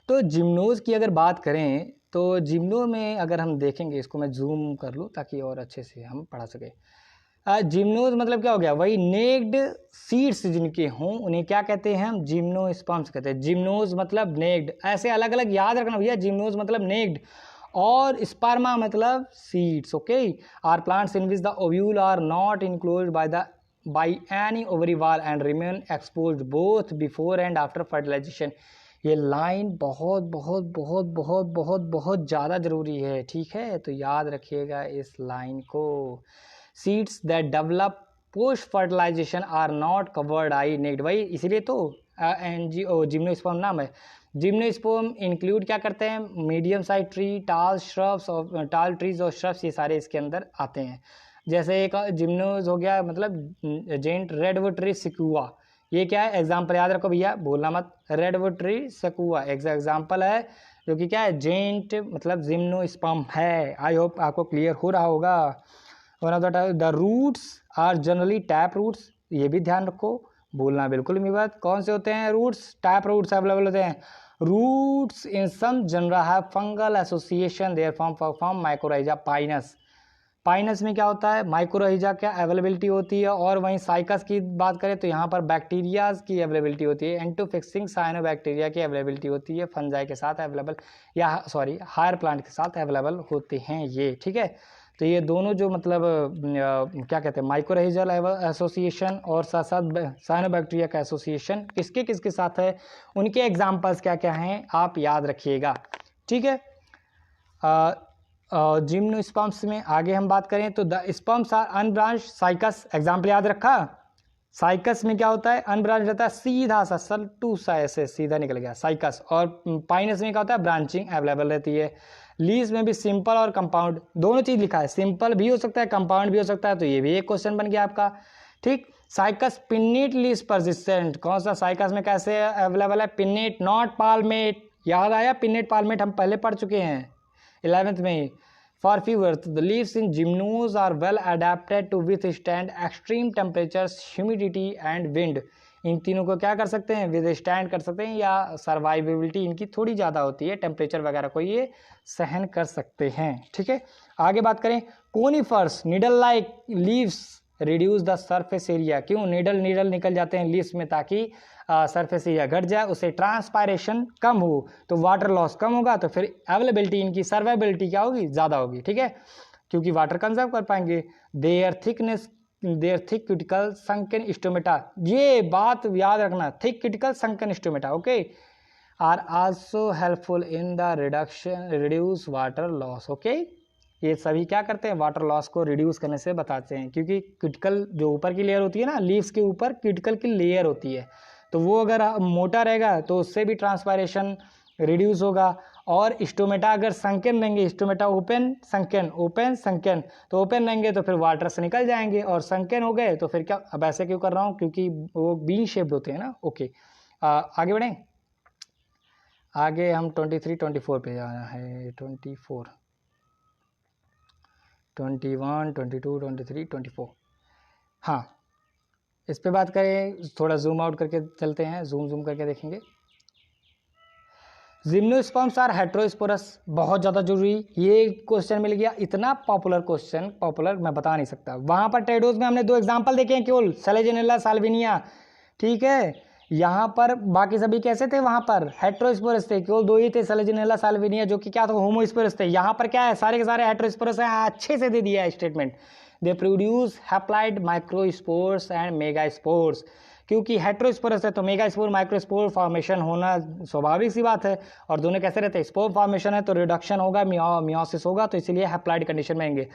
तो जिम्नोज की अगर बात करें तो जिम्नो में अगर हम देखेंगे, इसको मैं जूम कर लूँ ताकि और अच्छे से हम पढ़ा सकें। जिम्नोज मतलब क्या हो गया, वही नेक्ड सीड्स जिनके हों उन्हें क्या कहते हैं हम, जिम्नोस्पर्म्स कहते हैं। जिम्नोज मतलब नेक्ड, ऐसे अलग अलग याद रखना भैया, जिम्नोज मतलब नेक्ड और स्पर्मा मतलब seeds, okay. Are plants in which the ovule are not enclosed by any ovary wall and remain exposed both before and after fertilization. ये लाइन बहुत बहुत बहुत बहुत बहुत बहुत ज़्यादा ज़रूरी है, ठीक है, तो याद रखिएगा इस लाइन को। Seeds that develop post fertilization are not covered I naked, वही इसीलिए तो जिम्नोस्पर्म नाम है। जिम्नोस्पर्म इंक्लूड क्या करते हैं, मीडियम साइज ट्री, टाल श्रब्स और टाल ट्रीज और श्रब्स, ये सारे इसके अंदर आते हैं। जैसे एक जिम्नोज हो गया मतलब जेंट रेडवुड ट्री सिकुआ, ये क्या है एग्जाम्पल याद रखो भैया, बोलना मत, रेडवुड ट्री सिकुआ एग्जाम्पल है, जो कि क्या है जेंट मतलब जिम्नोस्पर्म है। आई होप आपको क्लियर हो रहा होगा। One of the roots are generally tap roots, ये भी ध्यान रखो, बोलना बिल्कुल भी बात, कौन से होते हैं रूट्स, टैप रूट्स अवेलेबल होते हैं। Roots in some genera have fungal association there from mycorrhiza Pinus, Pinus में क्या होता है माइकोराइजा क्या अवेलेबिलिटी होती है, और वहीं साइकस की बात करें तो यहाँ पर बैक्टीरियाज की अवेलेबिलिटी होती है, एंटोफिक्सिंग साइनोबैक्टीरिया की अवेलेबिलिटी होती है, फंजाई के साथ अवेलेबल या सॉरी हायर प्लांट के साथ अवेलेबल होते हैं ये, ठीक है। तो ये दोनों जो मतलब क्या कहते हैं माइकोराइजल एसोसिएशन और साथ साथ साइनोबैक्टीरिया का एसोसिएशन किसके किसके साथ है, उनके एग्जाम्पल्स क्या क्या हैं आप याद रखिएगा, ठीक है। जिम्नोस्पर्म्स में आगे हम बात करें तो the sperms are unbranched cycas, example याद रखा, साइकस में क्या होता है अनब्रांच रहता है, सीधा सा सल्टू सा ऐसे सीधा निकल गया साइकस, और पाइनस में क्या होता है ब्रांचिंग अवेलेबल रहती है। लीव्स में भी सिंपल और कंपाउंड दोनों चीज लिखा है, सिंपल भी हो सकता है कंपाउंड भी हो सकता है, तो ये भी एक क्वेश्चन बन गया आपका, ठीक। साइकस पिन्नेट लीव्स परसिस्टेंट, कौन सा साइकस में कैसे अवेलेबल है, पिन्नेट नॉट पाल्मेट, याद आया पिन्नेट पाल्मेट हम पहले पढ़ चुके हैं 11th में ही। For fever the leaves in gymnos are well adapted to withstand extreme temperatures humidity and wind, इन तीनों को क्या कर सकते हैं विथस्टैंड कर सकते हैं, या सर्वाइवेबिलिटी इनकी थोड़ी ज़्यादा होती है, टेम्परेचर वगैरह को ये सहन कर सकते हैं, ठीक है। आगे बात करें conifers needle like leaves reduce the surface area, क्यों नीडल निकल जाते हैं लीव्स में ताकि सरफेस एरिया घट जाए, उससे ट्रांसपायरेशन कम हो तो वाटर लॉस कम होगा, तो फिर अवेलेबिलिटी इनकी सर्वाइबिलिटी क्या होगी ज़्यादा होगी, ठीक है, क्योंकि वाटर कंजर्व कर पाएंगे। Their thick cuticle sunken stomata, ये बात याद रखना, thick cuticle sunken stomata okay, are also helpful in the reduce water loss, okay. ये सभी क्या करते हैं वाटर लॉस को रिड्यूस करने से बताते हैं, क्योंकि क्यूटिकल जो ऊपर की लेयर होती है ना लीव्स के ऊपर क्यूटिकल की लेयर होती है, तो वो अगर मोटा रहेगा तो उससे भी ट्रांसपायरेशन रिड्यूस होगा, और स्टोमेटा अगर संकन रहेंगे, स्टोमेटा ओपन संकन, तो ओपन रहेंगे तो फिर वाटर से निकल जाएंगे, और संकन हो गए तो फिर क्या, अब ऐसे क्यों कर रहा हूँ क्योंकि वो बीन शेप्ड होते हैं ना, ओके। आगे बढ़ें, आगे हम 23-24 पे जाना है, 24 21 22 23 24, हाँ इस पे बात करें, थोड़ा जूम आउट करके चलते हैं, जूम करके देखेंगे। जिम्नोस्पर्म्स आर हेट्रोस्पोरस, बहुत ज़्यादा जरूरी, ये क्वेश्चन मिल गया, इतना पॉपुलर क्वेश्चन, पॉपुलर मैं बता नहीं सकता। वहाँ पर टेडोज में हमने 2 एग्जाम्पल देखे हैं केवल, सेलेजिनेला साल्विनिया, ठीक है, यहाँ पर बाकी सभी कैसे थे, वहाँ पर हेट्रोस्पोरस थे, केवल 2 ही थे, सेलेजिनेला साल्विनिया जो कि क्या था होमोस्पोरस थे, यहाँ पर क्या है सारे के सारे हेट्रोस्पोरस हैं, अच्छे से दे दिया है statement. They produce haploid microspores and megaspores, क्योंकि हेट्रोस्पोरस है तो मेगास्पोर माइक्रोस्पोर फॉर्मेशन होना स्वाभाविक सी बात है, और दोनों कैसे रहते हैं स्पोर फॉर्मेशन है तो रिडक्शन होगा, मियोसिस होगा, तो इसलिए हैप्लाइड कंडीशन में आएंगे।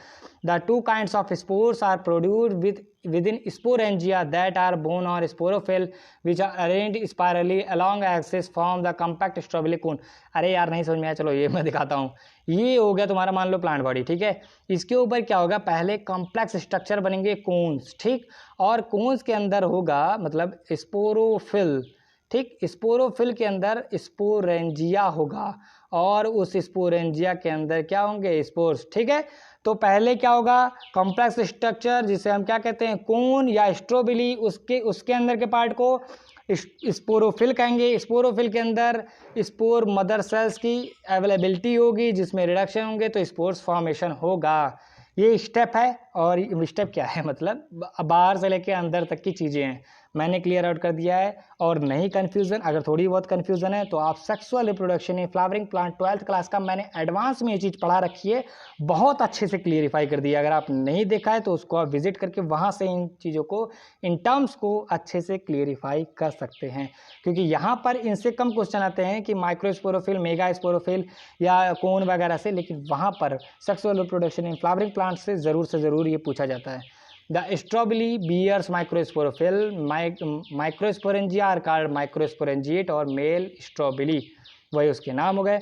The 2 kinds of spores are produced within sporangia that are borne on sporophyll which are arranged spirally along axis form the compact strawberry cone। अरे यार नहीं समझ में आया, चलो ये मैं दिखाता हूँ, ये हो गया तुम्हारा मान लो प्लांट बॉडी, ठीक है, इसके ऊपर क्या होगा पहले कॉम्प्लेक्स स्ट्रक्चर बनेंगे कोन्स, ठीक, और कोन्स के अंदर होगा मतलब स्पोरोफिल, ठीक, स्पोरोफिल के अंदर स्पोरेंजिया होगा, और उस स्पोरेंजिया के अंदर क्या होंगे स्पोर्स, ठीक है। तो पहले क्या होगा कॉम्प्लेक्स स्ट्रक्चर जिसे हम क्या कहते हैं कोन या स्ट्रोबिली, उसके अंदर के पार्ट को स्पोरोफिल कहेंगे। स्पोरोफिल के अंदर स्पोर मदर सेल्स की अवेलेबिलिटी होगी जिसमें रिडक्शन होंगे तो स्पोर्स फॉर्मेशन होगा। ये स्टेप है, और स्टेप क्या है मतलब बाहर से लेके अंदर तक की चीज़ें हैं, मैंने क्लियर आउट कर दिया है। और नहीं कन्फ्यूज़न, अगर थोड़ी बहुत कन्फ्यूज़न है तो आप sexual reproduction in flowering plant 12th class का मैंने एडवांस में ये चीज़ पढ़ा रखी है, बहुत अच्छे से क्लियरिफाई कर दिया। अगर आप नहीं देखा है तो उसको आप विजिट करके वहाँ से इन चीज़ों को, इन टर्म्स को अच्छे से क्लियरिफाई कर सकते हैं, क्योंकि यहाँ पर इनसे कम क्वेश्चन आते हैं कि माइक्रोस्पोरोफिल, मेगा स्पोरोफिल या कोन वगैरह से, लेकिन वहाँ पर sexual reproduction in flowering plant से ज़रूर ये पूछा जाता है। The strawberry bears microsporophyll, microsporangia are called microsporangiate और मेल स्ट्रॉबेरी, वही उसके नाम हो गए।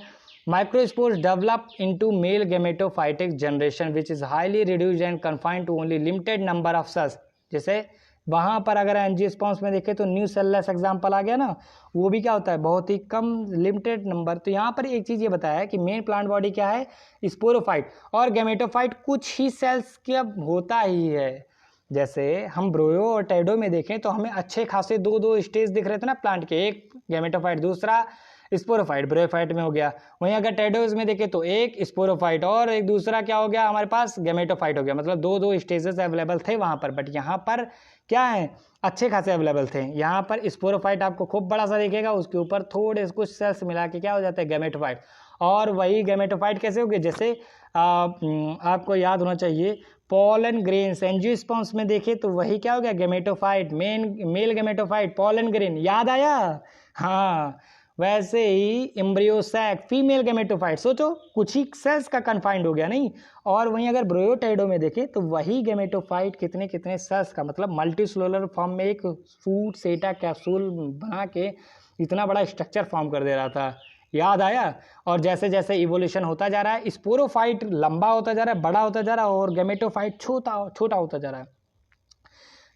Microspores develop into male gametophytic generation which is highly reduced and confined to only limited number of cells. जैसे वहाँ पर अगर एंजियोस्पर्म्स में देखें तो न्यू सेललेस एग्जाम्पल आ गया ना, वो भी क्या होता है, बहुत ही कम लिमिटेड नंबर। तो यहाँ पर एक चीज़ ये बताया है कि मेन प्लांट बॉडी क्या है, स्पोरोफाइट और गैमेटोफाइट कुछ ही सेल्स के अब होता ही है। जैसे हम ब्रोयो और टेडो में देखें तो हमें अच्छे खासे दो दो स्टेज दिख रहे थे ना प्लांट के, एक गैमेटोफाइट दूसरा स्पोरोफाइट, ब्रोयोफाइट में हो गया। वहीं अगर टेडोज में देखें तो एक स्पोरोफाइट और एक दूसरा क्या हो गया हमारे पास, गैमेटोफाइट हो गया। मतलब दो दो स्टेजेस अवेलेबल थे वहाँ पर, बट यहाँ पर क्या है, अच्छे खासे अवेलेबल थे। यहाँ पर स्पोरोफाइट आपको खूब बड़ा सा दिखेगा, उसके ऊपर थोड़े कुछ सेल्स मिला के क्या हो जाता है, गैमेटोफाइट। और वही गैमेटोफाइट कैसे हो गए, जैसे आपको याद होना चाहिए पॉलन ग्रेन्स, एंजियोस्पर्म्स में देखे तो वही क्या हो गया, gametophyte, male gametophyte, pollen grain, याद आया। हाँ, वैसे ही एम्ब्रियो सैक, फीमेल गैमेटोफाइट, सोचो कुछ ही सेल्स का कन्फाइंड हो गया नहीं। और वहीं अगर ब्रोयोटेडो में देखें तो वही गैमेटोफाइट कितने कितने सेल्स का, मतलब मल्टीसेलुलर फॉर्म में एक फूड सेटा कैप्सूल बना के इतना बड़ा स्ट्रक्चर फॉर्म कर दे रहा था, याद आया। और जैसे जैसे इवोल्यूशन होता जा रहा है, स्पोरोफाइट लंबा होता जा रहा है, बड़ा होता जा रहा है, और गैमेटोफाइट छोटा छोटा होता जा रहा है।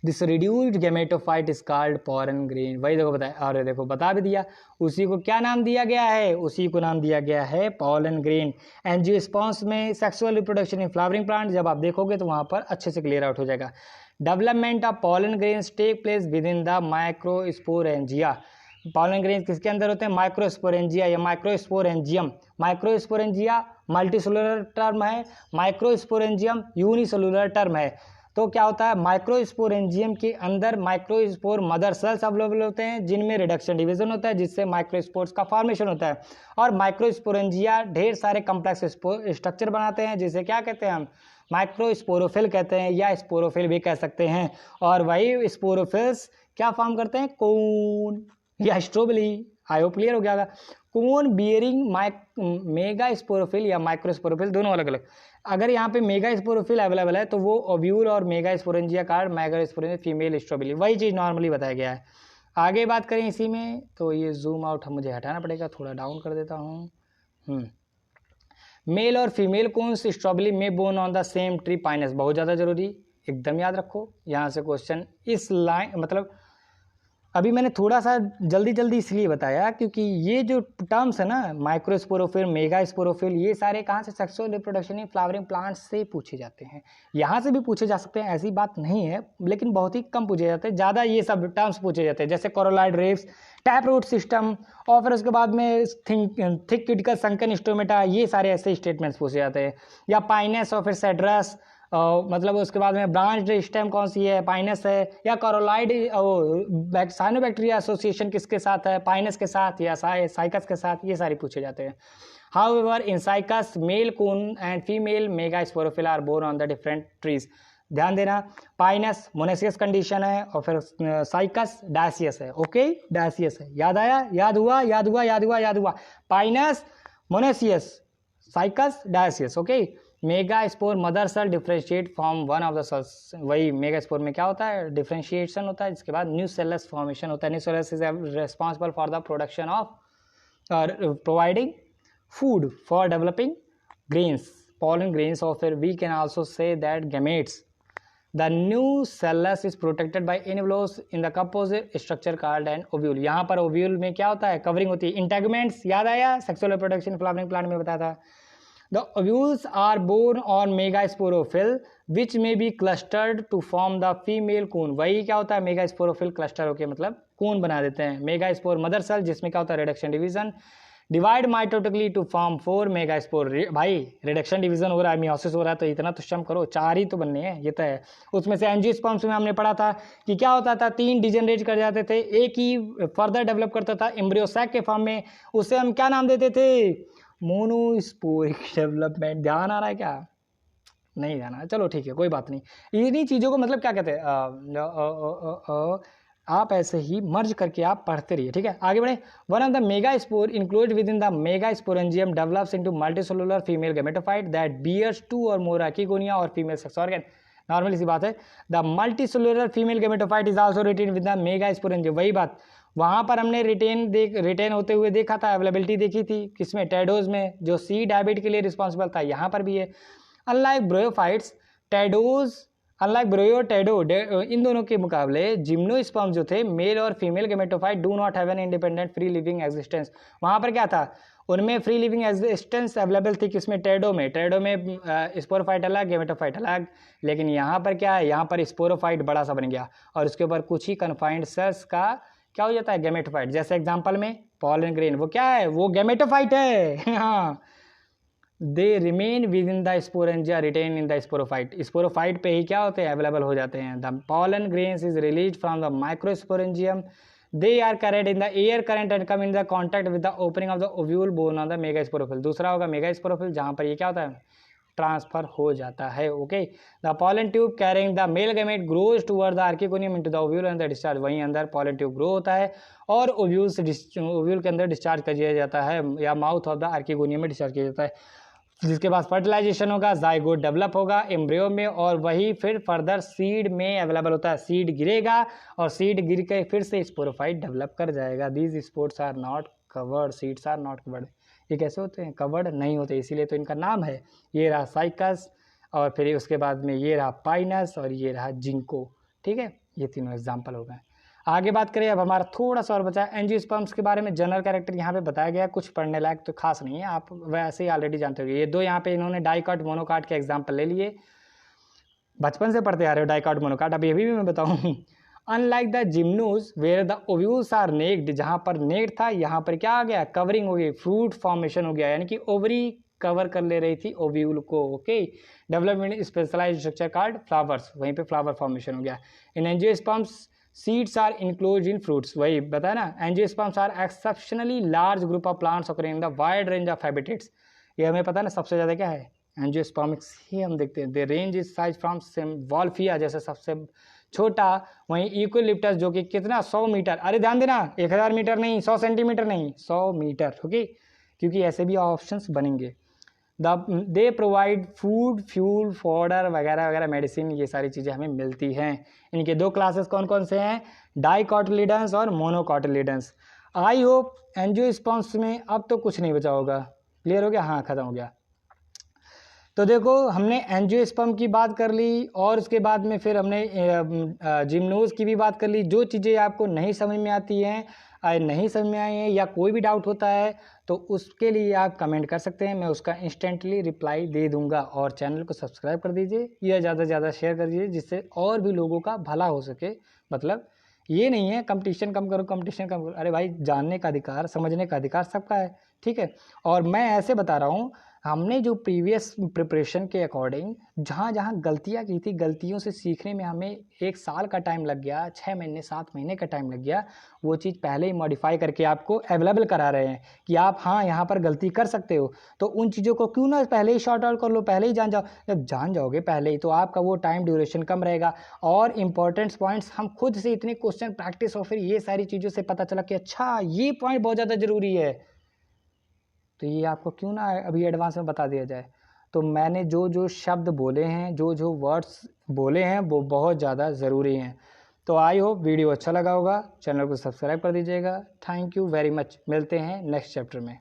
This reduced gametophyte is called pollen grain. वही देखो बताया, और देखो बता भी दिया, उसी को क्या नाम दिया गया है, उसी को नाम दिया गया है पॉलन ग्रेन। एंजियोस्पर्म्स में sexual reproduction in flowering plant, जब आप देखोगे तो वहाँ पर अच्छे से क्लियर आउट हो जाएगा। Development of pollen grains take place within the microsporangia. Pollen grains किसके अंदर होते हैं, माइक्रोस्पोरेंजिया या माइक्रोस्पोरेंजियम। माइक्रोस्पोरेंजिया मल्टीसेलुलर टर्म है, माइक्रोस्पोरेंजियम यूनिसेलुलर टर्म है। तो क्या होता है, माइक्रोस्पोरेंजियम के अंदर माइक्रोस्पोर मदर सेल्स अवेलेबल होते हैं जिनमें रिडक्शन डिवीजन होता है, जिससे माइक्रोस्पोर्स का फॉर्मेशन होता है। और माइक्रोस्पोरेंजिया ढेर सारे कॉम्प्लेक्स स्ट्रक्चर बनाते हैं, जिसे क्या कहते हैं हम, माइक्रोस्पोरोफिल कहते हैं या स्पोरोफिल भी कह सकते हैं। और वही स्पोरोफिल्स क्या फॉर्म करते हैं, कोन या स्ट्रॉबेरी। आई होप क्लियर हो गया होगा। कोन बियरिंग मेगा स्पोरोफिल या माइक्रोस्पोरोफिल, दोनों अलग अलग। अगर यहाँ पे मेगा स्पोरोफिल अवेलेबल है तो वो ओव्यूल और mega sporangia card, mega sporangia female strawberry, वही चीज़ नॉर्मली बताया गया है। आगे बात करें इसी में तो ये जूम आउट मुझे हटाना पड़ेगा, थोड़ा डाउन कर देता हूँ। मेल और फीमेल कोन्स स्ट्रॉबेरी में bone on the same tree Pinus, बहुत ज़्यादा जरूरी, एकदम याद रखो। यहाँ से क्वेश्चन इस लाइन, मतलब अभी मैंने थोड़ा सा जल्दी इसलिए बताया क्योंकि ये जो टर्म्स है ना, माइक्रोस्पोरोफिल, मेगा स्पोरोफिल, ये सारे कहाँ से, sexual reproduction in flowering plants से पूछे जाते हैं। यहाँ से भी पूछे जा सकते हैं, ऐसी बात नहीं है, लेकिन बहुत ही कम पूछे जाते हैं। ज़्यादा ये सब टर्म्स पूछे जाते हैं, जैसे कोरोलाइड रेव्स, टैप रूट सिस्टम, और फिर उसके बाद में थिक क्यूटिकल संकन स्टोमेटा, ये सारे ऐसे स्टेटमेंट्स पूछे जाते हैं। या पाइनस और फिर सेड्रस, मतलब उसके बाद में ब्रांच स्टेम कौन सी है, पाइनस है, या कोरोलाइड साइनोबैक्टीरिया एसोसिएशन किसके साथ है, पाइनस के साथ या साइकस के साथ, ये सारे पूछे जाते हैं। However in Cycas male cone and female megasporophyll are borne on the different trees. ध्यान देना, पाइनस मोनेसियस कंडीशन है और फिर साइकस डायसियस है। ओके, डायसियस है, याद आया, याद हुआ। Pinus monoecious, Cycas dioecious. Okay, megaspore mother cell differentiate form one of the cells, वही मेगा स्पोर में क्या होता है, डिफ्रेंशिएशन होता है, जिसके बाद न्यू सेलस फॉर्मेशन होता है। New cells is responsible for the production of providing food for developing grains, pollen grains, or we can also say that gametes. The new cellus is protected by envelopes in the composite structure called an ovule. यहाँ पर ovule में क्या होता है, covering होती है, integuments, याद आया, सेक्सुअल रिप्रोडक्शन फ्लावरिंग प्लांट में बताया था। The ovules are borne on megasporophyll which may be clustered to form the female cone. वही क्या होता है, मेगास्पोरोफिल क्लस्टर होके मतलब कोन बना देते हैं। मेगास्पोर मदर सेल, जिसमें क्या होता है, reduction division, divide mitotically to form 4 megaspore. भाई रिडक्शन डिवीजन हो रहा है, मियोसिस हो रहा है, तो इतना तो श्रम करो, 4 ही तो बनने हैं, ये तो है। उसमें से एंजियोस्पर्म्स में हमने पढ़ा था कि क्या होता था, 3 डिजेनरेट कर जाते थे, एक ही फर्दर डेवलप करता था एम्ब्रियोसैक के फॉर्म में, उसे हम क्या नाम देते थे, मोनोस्पोरिक डेवलपमेंट। ध्यान आ रहा है क्या, नहीं ध्यान आ रहा, चलो ठीक है, कोई बात नहीं। इन्हीं चीज़ों को मतलब क्या कहते हैं, आप ऐसे ही मर्ज करके आप पढ़ते रहिए, ठीक है। आगे बढ़े। One of the mega spore include within the mega sporangium develops into multicellular female gametophyte that bears 2 or more archegonia or female sex organ. Normal सी बात है। The multicellular female gametophyte is also retain with the megasporangium, वही बात वहाँ पर हमने retain होते हुए देखा था, अवेलेबिलिटी देखी थी किसमें, टेडोज में, जो सीड हैबिट के लिए रिस्पॉन्सिबल था, यहाँ पर भी है। अनलाइक ब्रोयोफाइट्स, टेडोज, अनलाइक ब्रोयो टेडो, इन दोनों के मुकाबले जिम्नोस्पर्म जो थे, मेल और female gametophyte do not have an independent free living existence. वहाँ पर क्या था, उनमें फ्री लिविंग एग्जिस्टेंस अवेलेबल थी किसमें, टेडो में स्पोरोफाइट अलग, गेमेटोफाइट अलग। लेकिन यहाँ पर क्या है, यहाँ पर स्पोरोफाइट बड़ा सा बन गया और उसके ऊपर कुछ ही कन्फाइंड सेल्स का क्या हो जाता है, गेमेटोफाइट। जैसे एग्जांपल में पॉलन ग्रेन, वो क्या है, वो गेमेटोफाइट है। हाँ, they remain within the sporangia retain in the sporophyte, sporophyte पे ही क्या होते हैं, अवेलेबल हो जाते हैं। The pollen grains is release from the microsporangium, they are carried in the air current and come in the contact with the opening of the ovule born on the megasporophyll. दूसरा होगा megasporophyll, जहाँ पर ये क्या होता है, transfer हो जाता है। Okay, the pollen tube carrying the male gamete grows toward the archegonium into the ovule and the discharge, वहीं अंदर पॉलन ट्यूब ग्रो होता है और ओव्यूल से ओव्यूल के अंदर डिस्चार्ज कर दिया जाता है या माउथ ऑफ द आर्किगोनियम में डिस्चार्ज किया जाता है, जिसके बाद फर्टिलाइजेशन होगा, जाइगोट डेवलप होगा एम्ब्रियो में और वही फिर फर्दर सीड में अवेलेबल होता है। सीड गिरेगा और सीड गिर के फिर से स्पोरोफाइट डेवलप कर जाएगा। These sports are not covered, seeds are not covered. ये कैसे होते हैं, कवर्ड नहीं होते, इसीलिए तो इनका नाम है। ये रहा साइकस और फिर उसके बाद में ये रहा पाइनस और ये रहा जिंको। ठीक है, ये तीनों एग्जाम्पल हो गए। आगे बात करें, अब हमारा थोड़ा सा और बचा है एंजियोस्पर्म्स के बारे में। जनरल कैरेक्टर यहाँ पे बताया गया, कुछ पढ़ने लायक तो खास नहीं है, आप वैसे ही ऑलरेडी जानते हो। ये दो यहाँ पे इन्होंने डाइकॉट मोनोकॉट के एग्जाम्पल ले लिए, बचपन से पढ़ते आ रहे हो डाइकॉट मोनोकॉट, अब ये भी मैं बताऊँ। Unlike the gymnos where the ovules are naked, जहाँ पर नेक्ड था यहाँ पर क्या आ गया, कवरिंग हो गई, फ्रूट फॉर्मेशन हो गया, यानी कि ओवरी कवर कर ले रही थी ओव्यूल को। Okay, development specialized structure called flowers, वहीं पे फ्लावर फॉर्मेशन हो गया। In angiosperms seeds are enclose in fruits, वही बताया ना। Angiosperms are exceptionally large group of plants occurring in the wide range of habitats, ये हमें पता है ना सबसे ज़्यादा क्या है, एंजियोस्पर्मिक्स ही हम देखते हैं। The range is size from Wolffia जैसे सबसे छोटा, वहीं यूकेलिप्टस जो कि कितना 100 मीटर, अरे ध्यान देना 1000 मीटर नहीं, 100 सेंटीमीटर नहीं, 100 मीटर। ओके, क्योंकि ऐसे भी ऑप्शंस बनेंगे। They provide food, fuel, fodder वगैरह वगैरह, मेडिसिन, ये सारी चीज़ें हमें मिलती हैं। इनके दो क्लासेस कौन कौन से हैं, डाइकॉटिलिडन्स और मोनोकॉटिलिडन्स। आई होप एंजियोस्पर्म्स में अब तो कुछ नहीं बचा होगा, क्लियर हो गया, हाँ खत्म हो गया। तो देखो हमने एंजियोस्पर्म की बात कर ली और उसके बाद में फिर हमने जिम्नोज की भी बात कर ली। जो चीज़ें आपको नहीं समझ में आती हैं, नहीं समझ में आई हैं या कोई भी डाउट होता है तो उसके लिए आप कमेंट कर सकते हैं, मैं उसका इंस्टेंटली रिप्लाई दे दूंगा। और चैनल को सब्सक्राइब कर दीजिए या ज़्यादा से ज़्यादा शेयर कर दीजिए, जिससे और भी लोगों का भला हो सके। मतलब ये नहीं है कंपटीशन कम करो, कंपटीशन कम करो, अरे भाई जानने का अधिकार, समझने का अधिकार सबका है, ठीक है। और मैं ऐसे बता रहा हूँ, हमने जो प्रीवियस प्रिपरेशन के अकॉर्डिंग जहाँ जहाँ गलतियाँ की थी, गलतियों से सीखने में हमें 1 साल का टाइम लग गया, 6 महीने 7 महीने का टाइम लग गया, वो चीज़ पहले ही मॉडिफाई करके आपको अवेलेबल करा रहे हैं कि आप हाँ यहाँ पर गलती कर सकते हो। तो उन चीज़ों को क्यों ना पहले ही शॉर्ट आउट कर लो, पहले ही जान जाओ। जब जान जाओगे पहले ही तो आपका वो टाइम ड्यूरेशन कम रहेगा और इंपॉर्टेंट पॉइंट्स हम खुद से इतने क्वेश्चन प्रैक्टिस और फिर ये सारी चीज़ों से पता चला कि अच्छा ये पॉइंट बहुत ज़्यादा ज़रूरी है, तो ये आपको क्यों ना अभी एडवांस में बता दिया जाए। तो मैंने जो जो शब्द बोले हैं, जो जो वर्ड्स बोले हैं वो बहुत ज़्यादा ज़रूरी हैं। तो आई होप वीडियो अच्छा लगा होगा, चैनल को सब्सक्राइब कर दीजिएगा। थैंक यू वेरी मच, मिलते हैं नेक्स्ट चैप्टर में।